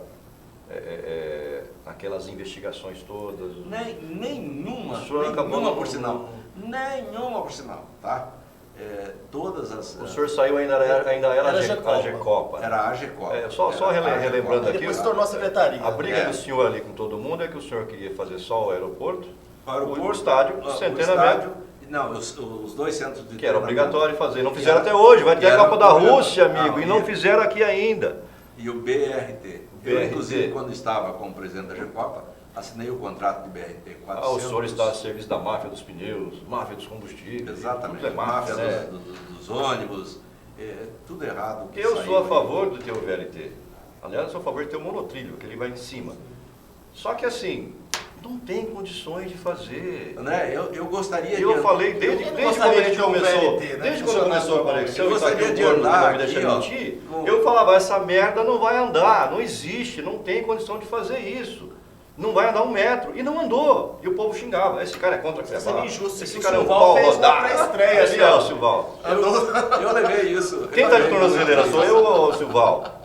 B: investigações todas?
C: Nenhuma por sinal, tá? Todas as...
B: O senhor saiu ainda era a GECOPA.
C: Era a GECOPA.
B: Só relembrando aqui,
D: depois se tornou a secretaria.
B: A briga do senhor ali com todo mundo é que o senhor queria fazer só o aeroporto,
C: o
B: estádio, o Centenário.
C: Não, os dois centros de
B: que era obrigatório fazer. Não fizeram até hoje, vai ter a Copa da Rússia, amigo, e não fizeram aqui ainda.
C: E o BRT. Eu, inclusive, quando estava como presidente da GECOPA, assinei o contrato de BRT 400.
B: O senhor está a serviço da máfia dos pneus, máfia dos combustíveis.
C: Exatamente,
B: tudo é máfia, né?
C: dos ônibus, tudo errado.
B: Eu sou a favor de ter o VLT. Aliás, eu sou a favor de ter o monotrilho, que ele vai em cima. Só que assim, não tem condições de fazer.
C: André, eu gostaria de...
B: Eu falei desde quando a gente começou, desde quando começou a conexão,
C: eu gostaria de andar aqui,
B: eu falava, essa merda não vai andar, não existe, não tem condição de fazer isso. Não vai andar 1 metro. E não andou. E o povo xingava. Esse cara é contra a Cuiabá. Esse cara é um pau rodado. Esse é o Silval.
C: Eu levei isso.
B: Quem está de tornozeleira sou eu ou o Silval?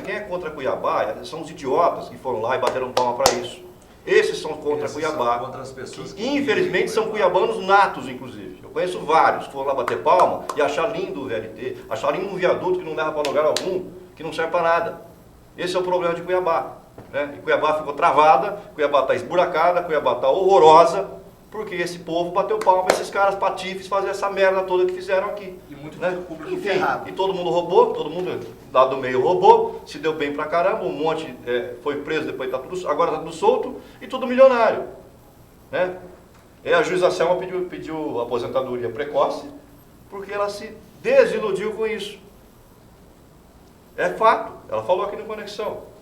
B: Quem é contra Cuiabá são os idiotas que foram lá e bateram palma para isso. Esses são contra Cuiabá.
C: Contra as pessoas que
B: infelizmente são cuiabanos natos, inclusive. Eu conheço vários que foram lá bater palma e achar lindo o VLT, achar lindo um viaduto que não leva para lugar algum, que não serve para nada. Esse é o problema de Cuiabá. E Cuiabá ficou travada, Cuiabá está esburacada, Cuiabá está horrorosa, porque esse povo bateu palma, esses caras patifes fazer essa merda toda que fizeram aqui.
D: E muito
B: público ferrado. E todo mundo roubou, todo mundo lá do meio roubou, se deu bem pra caramba, um monte foi preso, depois agora está tudo solto e tudo milionário. A juíza Selma pediu aposentadoria precoce, porque ela se desiludiu com isso. É fato, ela falou aqui no Conexão.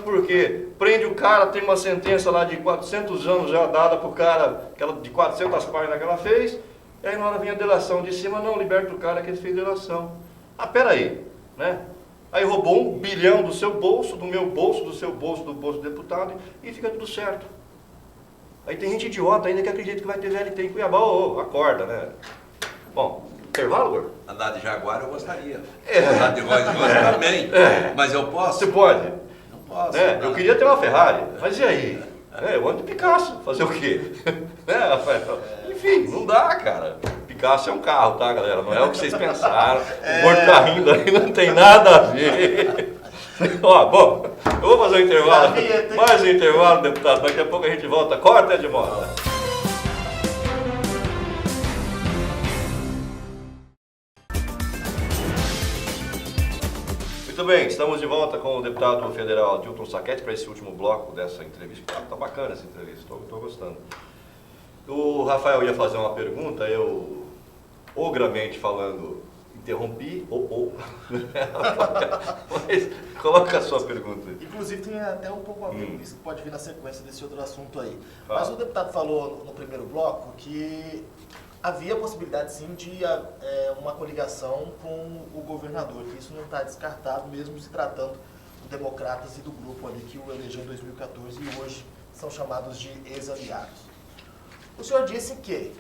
B: Porque prende o cara, tem uma sentença lá de 400 anos já dada pro cara, aquela de 400 páginas que ela fez, e aí na hora vinha a delação de cima, não, liberta o cara que ele fez delação. Peraí, Aí roubou 1 bilhão do seu bolso, do meu bolso, do seu bolso, do bolso do deputado, e fica tudo certo. Aí tem gente idiota ainda que acredita que vai ter VLT em Cuiabá, acorda, né? Bom, intervalo, Gordo?
C: Andar de Jaguar eu gostaria. Andar de Rolls Royce também. Mas eu posso?
B: Você pode?
C: Não posso.
B: Eu queria ter uma Ferrari, mas e aí? Eu ando de Picasso, fazer o quê? Enfim, não dá, cara. Picasso é um carro, tá, galera? Não é o que vocês pensaram. O Gordo tá rindo aí, não tem nada a ver. Bom, eu vou fazer um intervalo. Mais um intervalo, deputado. Daqui a pouco a gente volta. Corta, Edmota. Muito bem, estamos de volta com o deputado federal Dilton Sacchetti para esse último bloco dessa entrevista. Tá bacana essa entrevista, estou gostando. O Rafael ia fazer uma pergunta, eu, ogramente falando, interrompi, mas coloca a sua pergunta.
D: Inclusive tem até um pouco a ver com isso que pode vir na sequência desse outro assunto aí. Mas o deputado falou no primeiro bloco que havia a possibilidade sim de uma coligação com o governador, que isso não está descartado, mesmo se tratando do Democratas e do grupo ali que o elegeu em 2014 e hoje são chamados de ex-aliados. O senhor disse que,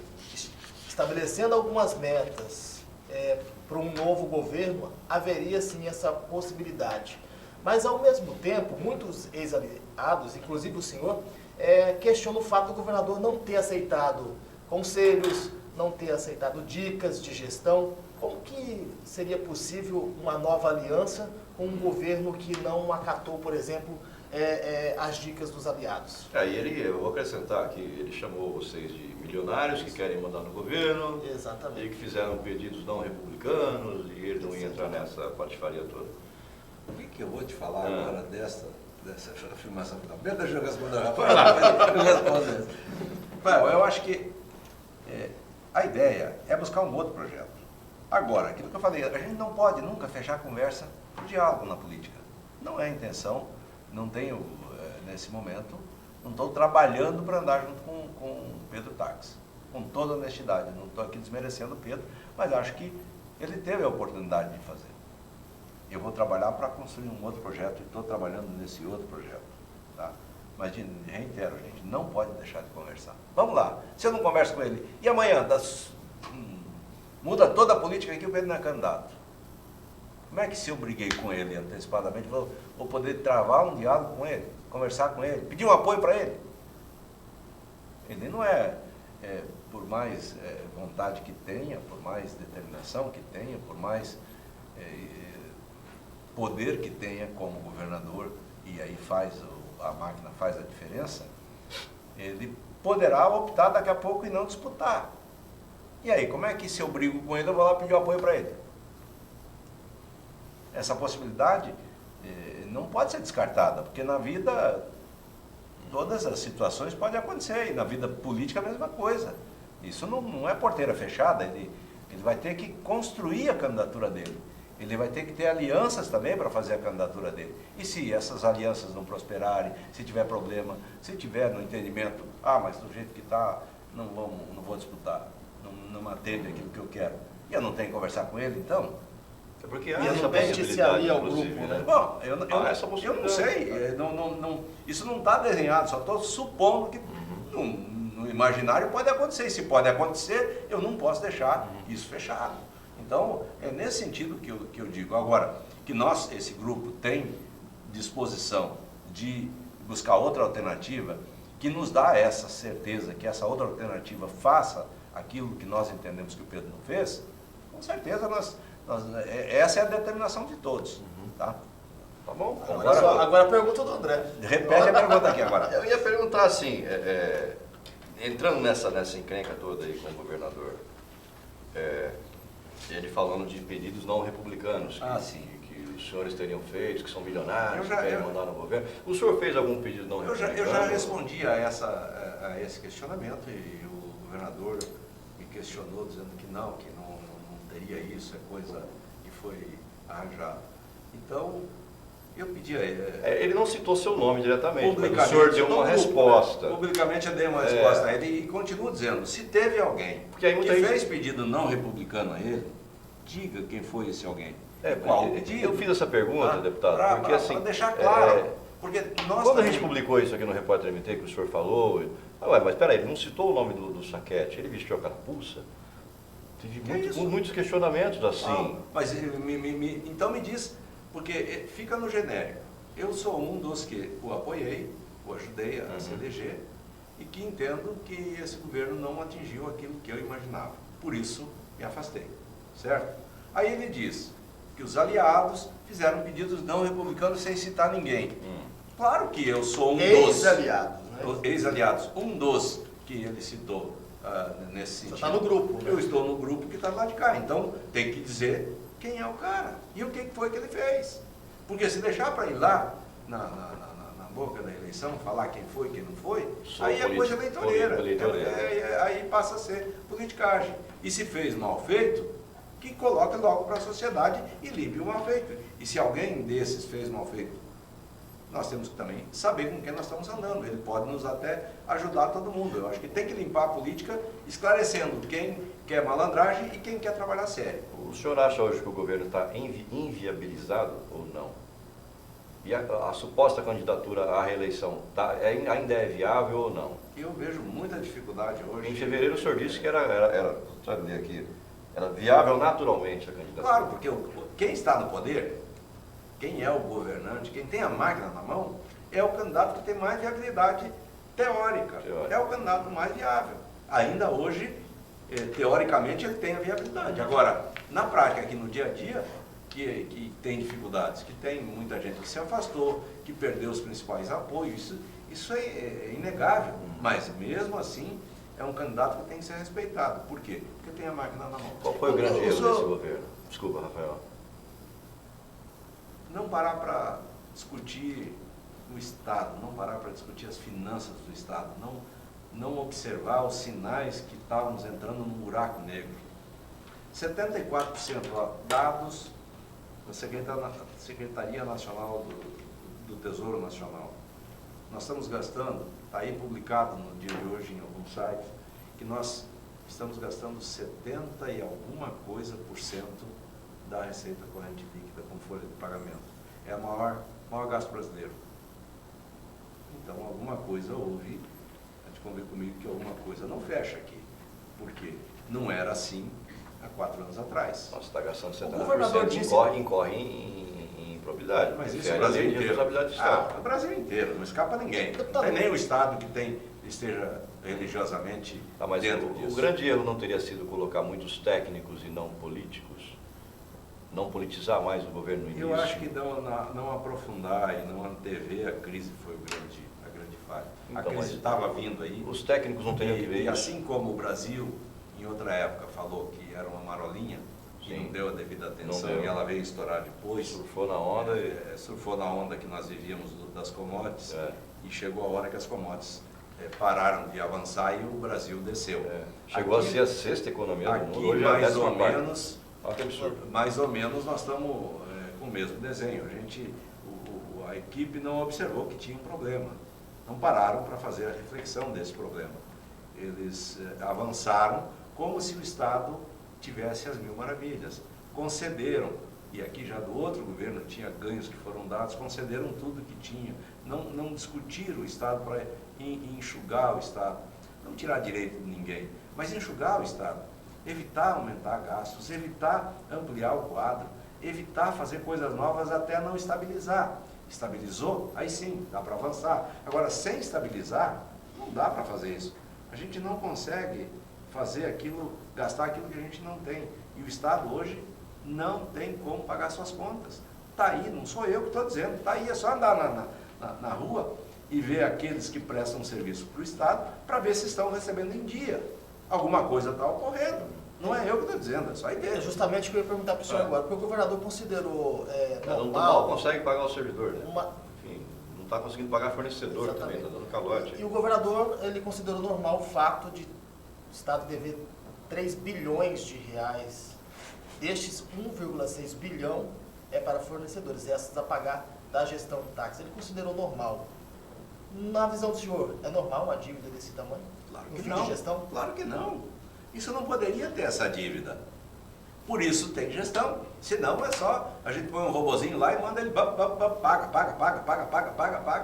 D: estabelecendo algumas metas para um novo governo, haveria sim essa possibilidade. Mas, ao mesmo tempo, muitos ex-aliados, inclusive o senhor, questionam o fato do governador não ter aceitado conselhos, não ter aceitado dicas de gestão. Como que seria possível uma nova aliança com um governo que não acatou, por exemplo, as dicas dos aliados?
B: Eu vou acrescentar que ele chamou vocês de milionários que querem mandar no governo.
D: Exatamente.
B: E que fizeram pedidos não republicanos, e ele não ia entrar nessa patifaria toda.
C: O que eu vou te falar agora dessa afirmação? Deixa eu responder, Rafael. Eu acho que a ideia é buscar um outro projeto. Agora, aquilo que eu falei, a gente não pode nunca fechar a conversa por diálogo na política. Não é a intenção, não tenho, nesse momento, não estou trabalhando para andar junto com o Pedro Taques. Com toda honestidade, não estou aqui desmerecendo o Pedro, mas acho que ele teve a oportunidade de fazer. Eu vou trabalhar para construir um outro projeto e estou trabalhando nesse outro projeto. Tá? Mas, reitero, gente, não pode deixar de conversar. Vamos lá, se eu não converso com ele, e amanhã muda toda a política aqui, o Pedro não é candidato. Como é que se eu briguei com ele antecipadamente, vou poder travar um diálogo com ele, conversar com ele, pedir um apoio para ele? Ele não por mais vontade que tenha, por mais determinação que tenha, por mais poder que tenha como governador, e aí a máquina faz a diferença, ele poderá optar daqui a pouco e não disputar. E aí, como é que se eu brigo com ele, eu vou lá pedir um apoio para ele? Essa possibilidade não pode ser descartada, porque na vida todas as situações podem acontecer, e na vida política a mesma coisa. Isso não é porteira fechada, ele vai ter que construir a candidatura dele. Ele vai ter que ter alianças também para fazer a candidatura dele. E se essas alianças não prosperarem, se tiver problema, se tiver no entendimento, mas do jeito que está, não vou disputar, não atende aquilo que eu quero. E eu não tenho que conversar com ele, então?
B: É porque
D: E
B: essa
D: beneficiaria ao grupo,
B: inclusive,
D: né?
C: Bom, eu não sei, isso não está desenhado, só estou supondo que no imaginário pode acontecer. E se pode acontecer, eu não posso deixar isso fechado. Então, é nesse sentido que eu digo. Agora, que esse grupo, tem disposição de buscar outra alternativa, que nos dá essa certeza que essa outra alternativa faça aquilo que nós entendemos que o Pedro não fez, com certeza essa é a determinação de todos. Tá?
B: Tá bom?
D: Agora a pergunta do André.
C: Repete a pergunta aqui agora.
B: Eu ia perguntar assim, entrando nessa encrenca toda aí com o governador, ele falando de pedidos não republicanos que os senhores teriam feito, que são milionários, que querem mandar no governo. O senhor fez algum pedido não republicano?
C: Eu já respondi a esse questionamento, e o governador me questionou dizendo que não teria isso, é coisa que foi arranjada. Então, eu pedi a ele.
B: Ele não citou seu nome diretamente, mas o
C: Publicamente,
B: senhor deu uma resposta.
C: Publicamente eu dei uma resposta a ele e continuo dizendo, se teve alguém
B: Porque aí muita gente
C: fez pedido não republicano a ele, diga quem foi esse alguém.
B: Eu fiz essa pergunta, deputado, porque assim...
C: Para deixar claro, porque nós
B: quando a gente publicou isso aqui no Repórter MT, que o senhor falou, mas espera aí, ele não citou o nome do Sacchetti, ele vestiu a carapuça? Teve muitos questionamentos assim.
C: Mas então me diz, porque fica no genérico. Eu sou um dos que o apoiei, o ajudei a se eleger, e que entendo que esse governo não atingiu aquilo que eu imaginava. Por isso, me afastei. Certo? Aí ele diz que os aliados fizeram pedidos não republicanos sem citar ninguém. Claro que eu sou um dos...
D: Ex-aliados, né?
C: Ex-aliados. Um dos que ele citou nesse sentido.
D: Você está no grupo, né?
C: Eu estou no grupo que está lá de cá. Então, tem que dizer quem é o cara e o que foi que ele fez. Porque se deixar para ir lá na boca da eleição, falar quem foi, quem não foi, aí é coisa eleitoreira. Aí passa a ser politicagem. E se fez mal feito, que coloque logo para a sociedade e limpe o mal feito. E se alguém desses fez mal feito nós temos que também saber com quem nós estamos andando. Ele pode nos até ajudar todo mundo. Eu acho que tem que limpar a política esclarecendo quem quer malandragem e quem quer trabalhar sério.
B: O senhor acha hoje que o governo está inviabilizado ou não? E a suposta candidatura à reeleição ainda é viável ou não?
C: Eu vejo muita dificuldade hoje.
B: Em fevereiro o senhor disse que era viável naturalmente a candidatura.
C: Claro, porque quem está no poder, quem é o governante, quem tem a máquina na mão, é o candidato que tem mais viabilidade teórica. É o candidato mais viável. Ainda hoje, teoricamente, ele tem a viabilidade. Agora, na prática, aqui no dia a dia, que tem dificuldades, que tem muita gente que se afastou, que perdeu os principais apoios, isso é inegável. Mas, mesmo assim, é um candidato que tem que ser respeitado. Por quê? Porque tem a máquina na mão.
B: Qual foi o grande erro desse governo? Desculpa, Rafael.
C: Não parar para discutir o Estado, não parar para discutir as finanças do Estado, não observar os sinais que estávamos entrando num buraco negro. 74% dados da Secretaria Nacional do Tesouro Nacional. Nós estamos gastando, está aí publicado no dia de hoje em alguns sites, que nós estamos gastando 70 e alguma coisa % da receita corrente líquida com folha de pagamento. É o maior gasto brasileiro. Então, alguma coisa houve, a gente convém comigo que alguma coisa não fecha aqui. Porque não era assim há 4 anos atrás.
B: Nossa, está gastando 70%,
D: O governador disse...
B: incorre em improbidade.
C: Mas isso é o Brasil inteiro.
B: O
C: o Brasil inteiro, não escapa ninguém. Não tem nem o Estado que esteja religiosamente
B: mas
C: dentro disso.
B: O grande erro não teria sido colocar muitos técnicos e não políticos? Não politizar mais o governo no início?
C: Eu acho que não aprofundar e não antever a crise foi a grande falha.
B: Então,
C: a crise estava vindo aí.
B: Os técnicos não teriam que ver
C: E
B: isso?
C: assim como o Brasil, em outra época, falou que era uma marolinha, que
B: Sim.
C: não deu a devida atenção
B: Não deu.
C: e ela veio estourar depois.
B: Surfou na onda
C: Surfou na onda que nós vivíamos das commodities
B: e
C: e chegou a hora que as commodities pararam de avançar e o Brasil desceu.
B: Chegou
C: Aqui,
B: a ser a 6ª economia do mundo. Hoje
C: mais
B: é a 10ª
C: ou
B: parte.
C: menos,
B: Olha que absurdo.
C: mais ou menos nós estamos com o mesmo desenho. A equipe não observou que tinha um problema. Não pararam para fazer a reflexão desse problema. Eles avançaram como se o Estado tivesse as mil maravilhas. Concederam, e aqui já do outro governo tinha ganhos que foram dados, concederam tudo que tinha. Não discutiram o Estado para enxugar o Estado. Não tirar direito de ninguém, mas enxugar o Estado. Evitar aumentar gastos, evitar ampliar o quadro, evitar fazer coisas novas até não estabilizar. Estabilizou? Aí sim, dá para avançar. Agora, sem estabilizar, não dá para fazer isso. A gente não consegue fazer aquilo, gastar aquilo que a gente não tem. E o Estado hoje não tem como pagar suas contas. Está aí, não sou eu que estou dizendo, está aí, é só andar na rua e ver aqueles que prestam serviço para o Estado para ver se estão recebendo em dia. Alguma coisa está ocorrendo. Não é eu que estou dizendo, é só a ideia.
D: É justamente o que eu ia perguntar para o senhor agora, porque o governador considerou
B: Não
D: normal...
B: consegue pagar o servidor, né?
D: Uma...
B: Enfim, não está conseguindo pagar fornecedor.
D: Exatamente.
B: Também, está dando calote.
D: E o governador, ele considerou normal o fato de o Estado dever 3 bilhões de reais. Destes, 1,6 bilhão é para fornecedores, essas a pagar da gestão de táxi. Ele considerou normal. Na visão do senhor, é normal uma dívida desse tamanho?
C: Claro
D: No
C: que
D: fim
C: não.
D: de gestão?
C: Claro que não. Isso não poderia ter essa dívida. Por isso tem gestão. Senão é só, a gente põe um robozinho lá e manda ele paga.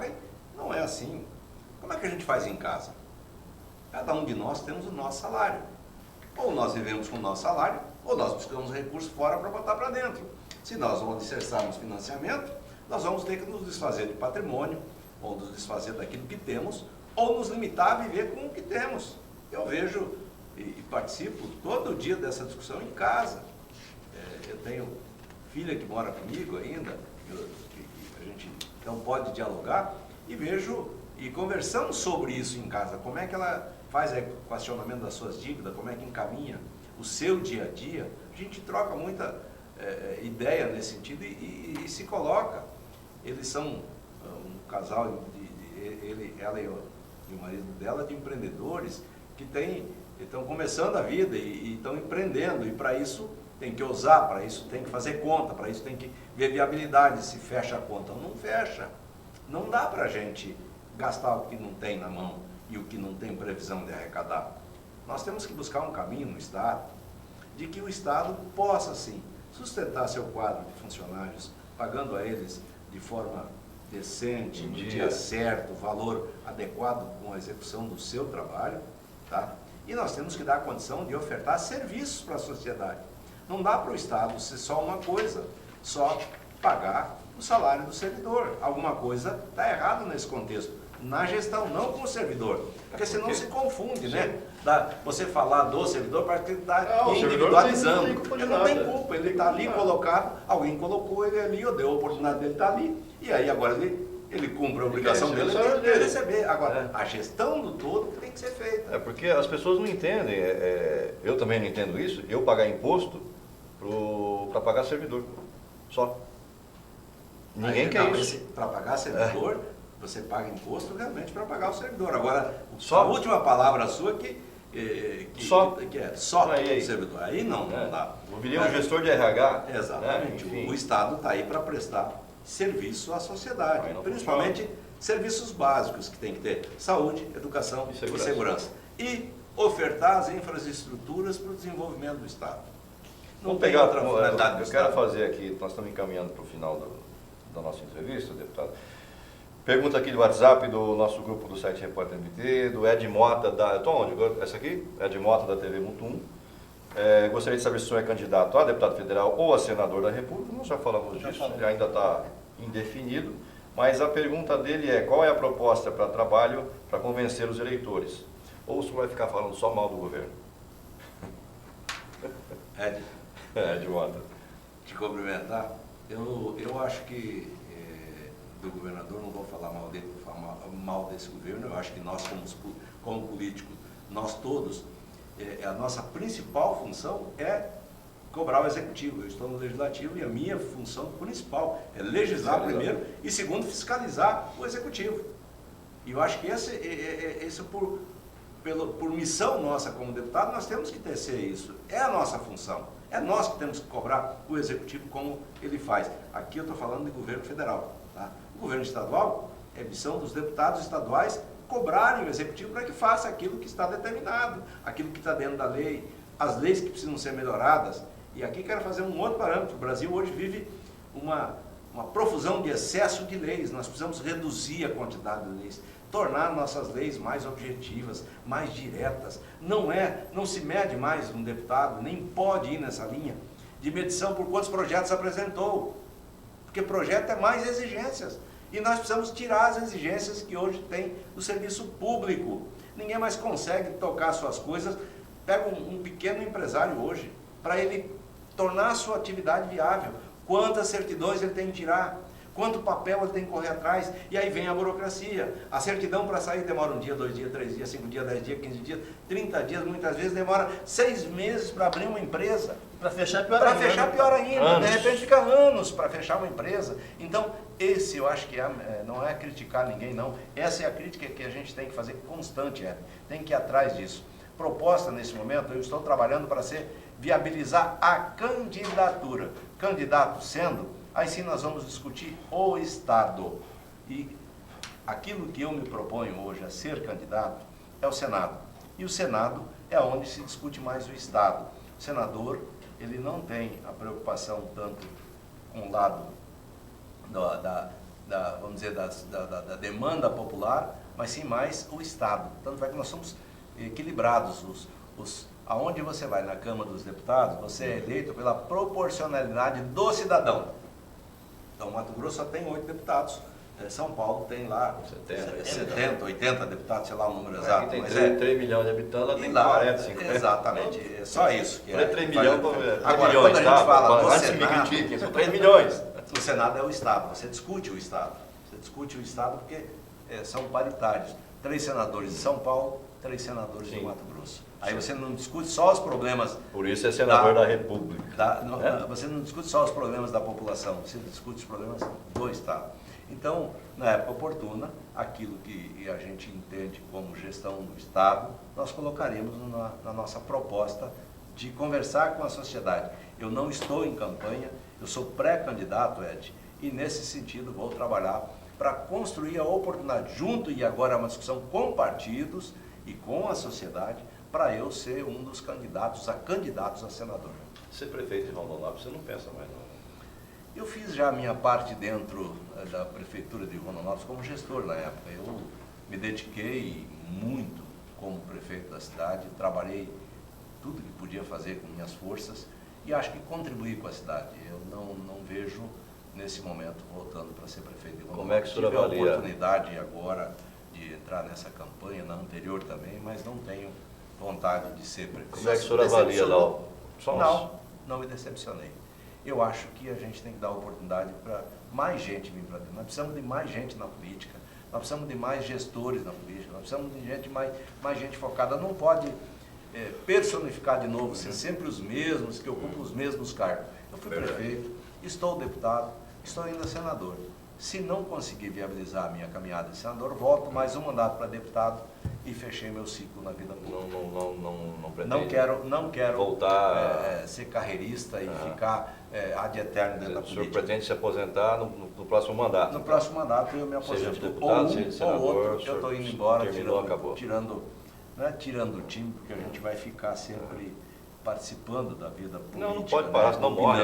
C: E não é assim. Como é que a gente faz em casa? Cada um de nós temos o nosso salário. Ou nós vivemos com o nosso salário, ou nós buscamos recursos fora para botar para dentro. Se nós não alicerçarmos financiamento, nós vamos ter que nos desfazer de patrimônio, ou nos desfazer daquilo que temos, ou nos limitar a viver com o que temos. Eu vejo e participo todo dia dessa discussão em casa. Eu tenho filha que mora comigo ainda, que a gente não pode dialogar, e vejo e conversamos sobre isso em casa. Como é que ela faz o equacionamento das suas dívidas, como é que encaminha o seu dia a dia. A gente troca muita ideia nesse sentido e se coloca. Eles são um casal, ela e o marido dela, de empreendedores que estão começando a vida e estão empreendendo, e para isso tem que ousar, para isso tem que fazer conta, para isso tem que ver viabilidade, se fecha a conta ou não fecha. Não dá para a gente gastar o que não tem na mão e o que não tem previsão de arrecadar. Nós temos que buscar um caminho no Estado de que o Estado possa, sim, sustentar seu quadro de funcionários, pagando a eles de forma decente, no dia certo, valor adequado com a execução do seu trabalho, tá? E nós temos que dar a condição de ofertar serviços para a sociedade. Não dá para o Estado ser só uma coisa, só pagar o salário do servidor. Alguma coisa está errada nesse contexto. Na gestão, não com o servidor. Porque senão se confunde, né? Você falar do servidor parece que ele está individualizando. Ele não tem culpa, ele está ali colocado, alguém colocou ele ali, ou deu a oportunidade dele estar ali, e aí agora ele cumpre a obrigação dele, ele tem que receber. Agora, a gestão do todo tem que ser feita.
B: É porque as pessoas não entendem, eu também não entendo isso, eu pagar imposto para pagar servidor, só. Ninguém quer isso.
C: Para pagar servidor, você paga imposto realmente para pagar o servidor. Agora, só a última palavra sua que é só o servidor. Aí não dá.
B: Eu viria um gestor de RH.
C: Exatamente. O Estado está aí para prestar serviço à sociedade, principalmente serviços básicos que tem que ter: saúde, educação e segurança. E ofertar as infraestruturas para o desenvolvimento do Estado.
B: Vamos pegar outra finalidade. Eu quero fazer aqui, nós estamos encaminhando para o final da nossa entrevista, deputado. Pergunta aqui do WhatsApp do nosso grupo do site Repórter MT, do Ed Mota da... Estou onde? Essa aqui? Ed Mota da TV Mutum. Gostaria de saber se o senhor é candidato a deputado federal ou a senador da República. Nós já falamos disso, ainda está indefinido. Mas a pergunta dele é: qual é a proposta para trabalho para convencer os eleitores? Ou o senhor vai ficar falando só mal do governo?
C: Ed Mota, te cumprimentar. Eu acho que do governador não vou falar mal dele, vou falar mal desse governo. Eu acho que nós, como políticos, nós todos, a nossa principal função é cobrar o executivo. Eu estou no legislativo e a minha função principal é legislar primeiro e segundo fiscalizar o executivo. E eu acho que esse por missão nossa como deputado, nós temos que tecer isso. É a nossa função. É nós que temos que cobrar o executivo como ele faz. Aqui eu estou falando de governo federal. Tá? O governo estadual é missão dos deputados estaduais cobrarem o executivo para que faça aquilo que está determinado, aquilo que está dentro da lei, as leis que precisam ser melhoradas. E aqui quero fazer um outro parâmetro. O Brasil hoje vive uma profusão de excesso de leis. Nós precisamos reduzir a quantidade de leis, tornar nossas leis mais objetivas, mais diretas. Não se mede mais um deputado, nem pode ir nessa linha de medição por quantos projetos apresentou, porque projeto é mais exigências, e nós precisamos tirar as exigências que hoje tem do serviço público. Ninguém mais consegue tocar suas coisas. Pega um pequeno empresário hoje, para ele tornar a sua atividade viável, quantas certidões ele tem que tirar, quanto papel ele tem que correr atrás, e aí vem a burocracia. A certidão para sair demora 1 dia, 2 dias, 3 dias, 5 dias, 10 dias, 15 dias, 30 dias, muitas vezes demora 6 meses para abrir uma empresa.
D: Para fechar pior ainda.
C: Anos. De repente fica anos para fechar uma empresa. Então, esse eu acho que não é criticar ninguém, não. Essa é a crítica que a gente tem que fazer constante, tem que ir atrás disso. Proposta nesse momento, eu estou trabalhando para viabilizar a candidatura. Candidato sendo, aí sim nós vamos discutir o Estado. E aquilo que eu me proponho hoje a ser candidato é o Senado. E o Senado é onde se discute mais o Estado. O senador, ele não tem a preocupação tanto com o lado vamos dizer, da demanda popular, mas sim mais o Estado. Tanto é que nós somos equilibrados. Aonde você vai na Câmara dos Deputados, você é eleito pela proporcionalidade do cidadão. Então, Mato Grosso só tem 8 deputados. São Paulo tem lá 70, 80 deputados, sei lá o número exato.
B: Aqui tem 3 milhões de habitantes, lá tem 40, 50.
C: Exatamente, é só isso.
B: Que 3 milhões,
C: agora, quando a gente fala do
B: Senado, me critiquem, são 3 milhões.
C: O Senado é o Estado, você discute o Estado. Você discute o Estado porque são paritários. 3 senadores de São Paulo, 3 senadores de Mato Grosso. Aí você não discute só os problemas...
B: Por isso é senador da República.
C: Você não discute só os problemas da população, você discute os problemas do Estado. Então, na época oportuna, aquilo que a gente entende como gestão do Estado, nós colocaremos na nossa proposta de conversar com a sociedade. Eu não estou em campanha, eu sou pré-candidato, Ed, e nesse sentido vou trabalhar para construir a oportunidade junto, e agora é uma discussão com partidos e com a sociedade, para eu ser um dos candidatos a senador.
B: Ser prefeito de Rondonópolis, você não pensa mais não?
C: Eu fiz já a minha parte dentro da prefeitura de Rondonópolis como gestor na época. Eu me dediquei muito como prefeito da cidade, trabalhei tudo que podia fazer com minhas forças e acho que contribuí com a cidade. Eu não vejo nesse momento voltando para ser prefeito de Rondonópolis.
B: Como é que o senhor
C: Tive a
B: avalia?
C: oportunidade agora de entrar nessa campanha, na anterior também, mas não tenho vontade de ser prefeito.
B: Como é que o senhor avalia lá?
C: Não me decepcionei. Eu acho que a gente tem que dar oportunidade para mais gente vir para dentro. Nós precisamos de mais gente na política, nós precisamos de mais gestores na política, nós precisamos de gente, mais gente focada. Não pode personificar de novo, ser sempre os mesmos, que ocupam os mesmos cargos. Eu fui prefeito, estou deputado, estou ainda senador. Se não conseguir viabilizar a minha caminhada de senador, volto mais um mandato para deputado e fechei meu ciclo na vida pública.
B: Não pretende
C: Não quero
B: voltar
C: ser carreirista e ficar ad eterno dentro da
B: O senhor
C: política.
B: pretende se aposentar no próximo mandato?
C: No próximo mandato eu me
B: Seja
C: aposento.
B: de deputado,
C: ou
B: seja de
C: ou
B: senador,
C: outro,
B: o senhor
C: eu estou indo embora,
B: terminou, acabou.
C: tirando o time, porque a gente vai ficar sempre participando da vida política.
B: Não pode parar, senão morre.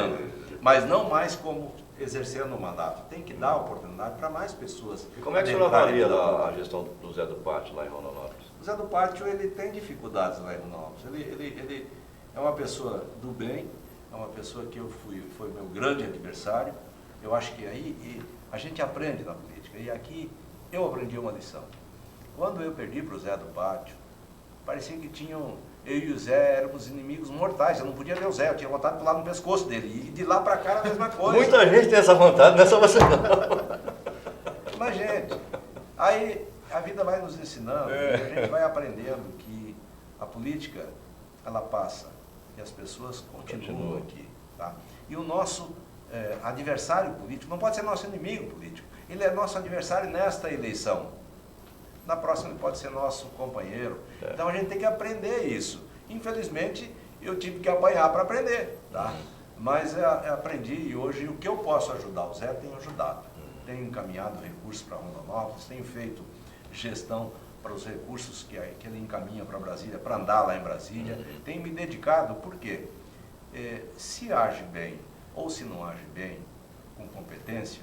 C: Mas não mais como exercendo o mandato. Tem que dar oportunidade para mais pessoas.
B: E como é que o senhor avalia lá a gestão do Zé do Pátio, lá em Rondonópolis?
C: O Zé do Pátio, ele tem dificuldades lá em Rondonópolis. Ele é uma pessoa do bem, é uma pessoa que foi meu grande adversário. Eu acho que aí a gente aprende na política. E aqui eu aprendi uma lição. Quando eu perdi para o Zé do Pátio, parecia que eu e o Zé éramos inimigos mortais. Eu não podia ver o Zé, eu tinha vontade de pular no pescoço dele. E de lá para cá era a mesma coisa.
B: Muita gente tem essa vontade, não é só você não.
C: Mas, gente, aí a vida vai nos ensinando, a gente vai aprendendo que a política, ela passa e as pessoas continuam aqui. Tá? E o nosso adversário político não pode ser nosso inimigo político. Ele é nosso adversário nesta eleição. Na próxima ele pode ser nosso companheiro. Então a gente tem que aprender isso. Infelizmente, eu tive que apanhar para aprender. Tá? Mas aprendi e hoje o que eu posso ajudar, o Zé tem ajudado. Tenho encaminhado recursos para Rondonópolis, tenho feito gestão para os recursos que ele encaminha para Brasília, para andar lá em Brasília. Tenho me dedicado, porque se age bem ou se não age bem, com competência,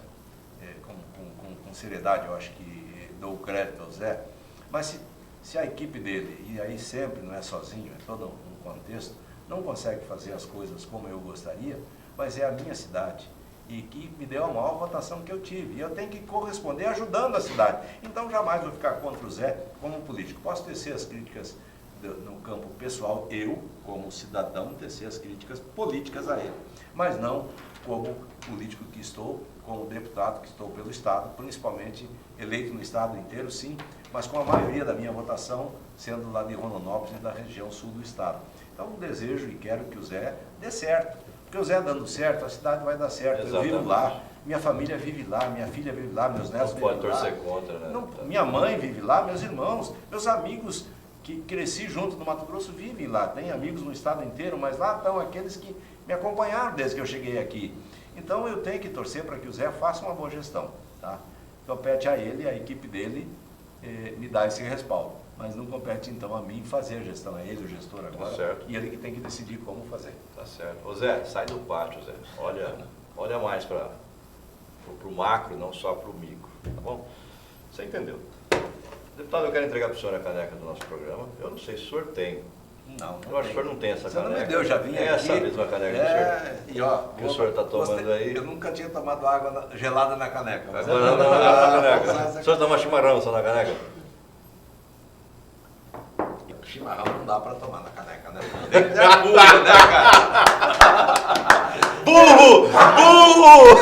C: com seriedade, eu acho que dou crédito ao Zé, mas se a equipe dele, e aí sempre não é sozinho, é todo um contexto, não consegue fazer as coisas como eu gostaria, mas é a minha cidade, e que me deu a maior votação que eu tive, e eu tenho que corresponder ajudando a cidade. Então jamais vou ficar contra o Zé como político. Posso tecer as críticas no campo pessoal, eu, como cidadão, tecer as críticas políticas a ele, mas não como político que estou, como deputado que estou pelo Estado, principalmente eleito no Estado inteiro, sim, mas com a maioria da minha votação sendo lá de Rondonópolis e da região sul do Estado. Então, desejo e quero que o Zé dê certo, porque o Zé dando certo, a cidade vai dar certo.
B: Exatamente.
C: Eu vivo lá, minha família vive lá, minha filha vive lá, meus netos vivem lá.
B: Não pode torcer contra, né?
C: Não, minha mãe vive lá, meus irmãos, meus amigos que cresci junto no Mato Grosso vivem lá. Tem amigos no estado inteiro, mas lá estão aqueles que me acompanharam desde que eu cheguei aqui. Então eu tenho que torcer para que o Zé faça uma boa gestão. Tá? Compete a ele, a equipe dele, me dar esse respaldo. Mas não compete então a mim fazer a gestão, é ele o gestor agora.
B: Tá certo.
C: E ele que tem que decidir como fazer.
B: Tá certo. Ô Zé, sai do pátio, Zé. Olha mais para o macro, não só para o micro. Tá bom? Você entendeu? Deputado, eu quero entregar para o senhor a caneca do nosso programa. Eu não sei se o senhor tem.
C: Não,
B: Eu acho que o senhor não tem essa
C: você
B: caneca.
C: não me deu, já vim aqui.
B: Essa mesma caneca do senhor.
C: E ó,
B: Que o senhor está tomando aí.
C: Eu nunca tinha tomado água gelada na caneca. Mas
B: Agora não na caneca. O senhor toma chimarrão só na caneca?
C: Chimarrão não dá pra tomar na caneca, né? Tem que ter a burra, né, cara?
B: Burro! Burro!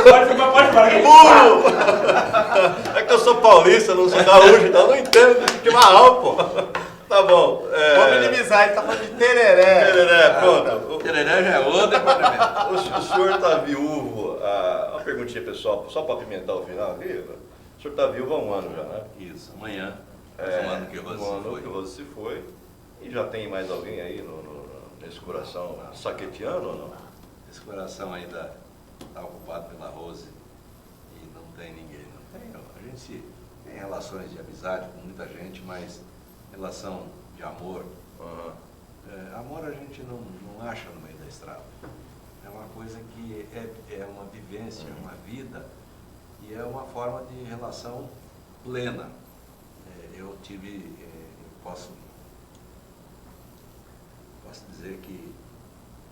E: Pode parar aqui.
B: Burro! É que eu sou paulista, não sou gaúcho, então eu não entendo de chimarrão, pô. Tá bom.
D: Vamos minimizar, ele tá falando de tereré.
B: Tereré, pronto.
C: Tereré já é outro departamento.
B: O senhor está viúvo, uma perguntinha pessoal, só para apimentar o final aqui. O senhor está viúvo há um ano já, né?
C: Isso, amanhã. Faz um ano que o Rose
B: Um ano
C: foi.
B: que o Rose se foi. E já tem mais alguém aí nesse coração saquetiano ou não?
C: Esse coração ainda está ocupado pela Rose e não tem ninguém, não. A gente tem relações de amizade com muita gente, mas relação de amor, amor a gente não acha no meio da estrada. É uma coisa que é uma vivência, uma vida, e é uma forma de relação plena. Eu posso dizer que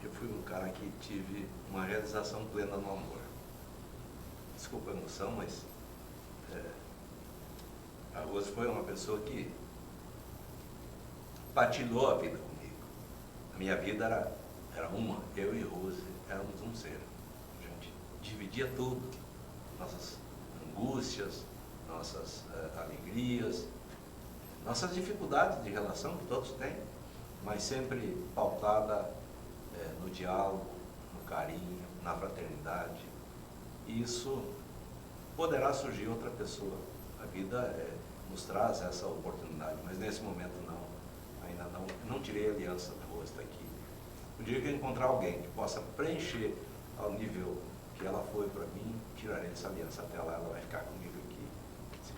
C: eu fui um cara que tive uma realização plena no amor. Desculpa a emoção, mas a Rose foi uma pessoa que partilhou a vida comigo. A minha vida era uma, eu e Rose éramos um ser. A gente dividia tudo, nossas angústias, nossas alegrias, nossas dificuldades de relação, que todos têm, mas sempre pautada no diálogo, no carinho, na fraternidade. E isso poderá surgir outra pessoa. A vida nos traz essa oportunidade, mas nesse momento ainda não tirei a aliança da Rose daqui. O dia que eu encontrar alguém que possa preencher ao nível que ela foi para mim, tirarei essa aliança até lá, ela vai ficar comigo aqui,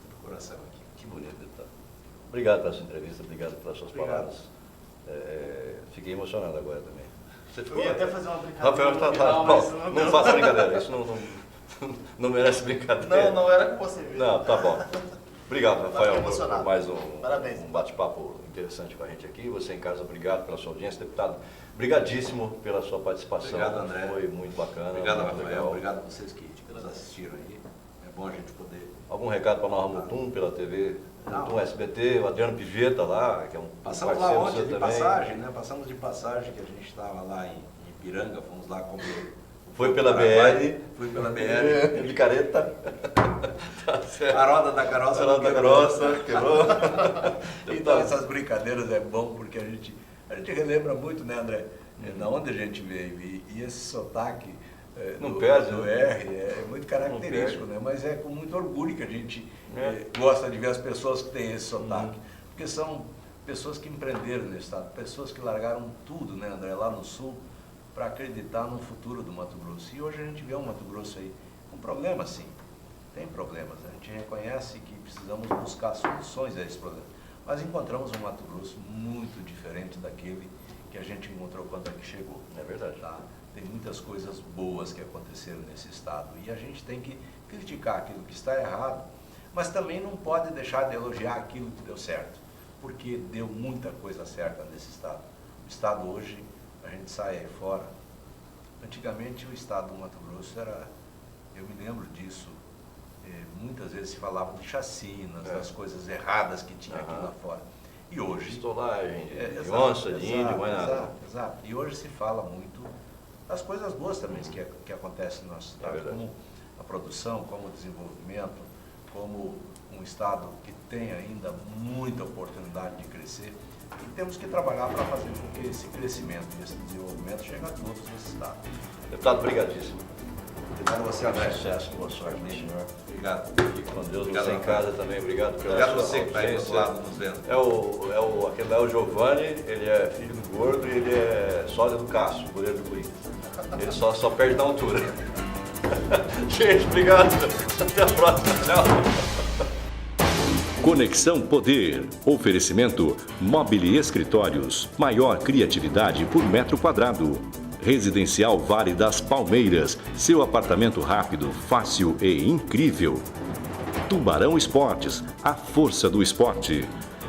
C: do coração aqui.
B: Que bonito, deputado. Obrigado pela sua entrevista, obrigado pelas suas palavras. Fiquei emocionado agora também. Você
D: Eu ia até fazer uma brincadeira.
B: Rafael,
D: no final, mas
B: não faça brincadeira, isso não merece brincadeira.
D: Não era com você mesmo.
B: Não, tá bom. Obrigado, Rafael,
D: emocionado.
B: por mais
D: Parabéns.
B: um bate-papo interessante com a gente aqui. Você em casa, obrigado pela sua audiência. Deputado, obrigadíssimo pela sua participação.
C: Obrigado, André.
B: Foi muito bacana.
C: Obrigado,
B: muito
C: Rafael.
B: legal.
C: Obrigado a vocês que nos assistiram aí. É bom a gente poder...
B: Algum recado para nós, Mutum, pela TV
C: Não.
B: Mutum SBT, o Adriano Piveta lá, que é um
C: Passamos lá
B: parceiro
C: ontem
B: seu
C: de
B: também.
C: passagem, né? Passamos de passagem, que a gente estava lá em Ipiranga, fomos lá comer.
B: Foi pela
C: Paraguai,
B: BR.
C: Fui pela BR.
B: De careta. Tá certo.
C: A roda da carroça.
B: Roda da carroça, quebrou.
C: Então essas brincadeiras é bom porque a gente relembra muito, né, André? Da onde a gente veio. E esse sotaque
B: Não perde,
C: do
B: né?
C: R é muito característico, né? Mas é com muito orgulho que a gente gosta de ver as pessoas que têm esse sotaque. Porque são pessoas que empreenderam no estado, pessoas que largaram tudo, né, André, lá no sul, para acreditar no futuro do Mato Grosso. E hoje a gente vê o Mato Grosso aí com problemas, sim. Tem problemas. A gente reconhece que precisamos buscar soluções a esses problemas. Mas encontramos um Mato Grosso muito diferente daquele que a gente encontrou quando aqui chegou.
B: É verdade.
C: Tá? Tem muitas coisas boas que aconteceram nesse estado. E a gente tem que criticar aquilo que está errado, mas também não pode deixar de elogiar aquilo que deu certo. Porque deu muita coisa certa nesse estado. O estado hoje, a gente sai aí fora. Antigamente o estado do Mato Grosso era, eu me lembro disso, muitas vezes se falava de chacinas, das coisas erradas que tinha aqui lá fora. E hoje...
B: Pistolagem, de
C: exato,
B: onça, de índio, mais nada.
C: Exato, exato. E hoje se fala muito das coisas boas também que acontecem no nosso estado, como a produção, como o desenvolvimento, como um estado que tem ainda muita oportunidade de crescer. E temos que trabalhar para fazer com que esse crescimento e esse desenvolvimento chegue a todos nesse estado.
B: Deputado, obrigadíssimo.
C: Obrigado a você, André.
B: Sucesso, boa sorte, senhor.
C: Obrigado.
B: Fique com Deus.
C: Obrigado,
B: você em
C: Rafael.
B: casa também, obrigado pela
C: Obrigado a
B: sua
C: você que está aí do outro
B: audiência.
C: lado nos vendo.
B: Aquele lá é o Giovanni, ele é filho do Gordo e ele é sósia do Cássio, goleiro do Corinthians. Ele só perde na altura. Gente, obrigado. Até a próxima. Tchau.
A: Conexão Poder. Oferecimento Mobile Escritórios. Maior criatividade por metro quadrado. Residencial Vale das Palmeiras. Seu apartamento rápido, fácil e incrível. Tubarão Esportes. A força do esporte.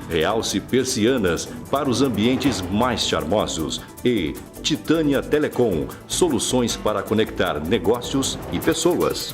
A: Realce Persianas para os ambientes mais charmosos. E Titânia Telecom. Soluções para conectar negócios e pessoas.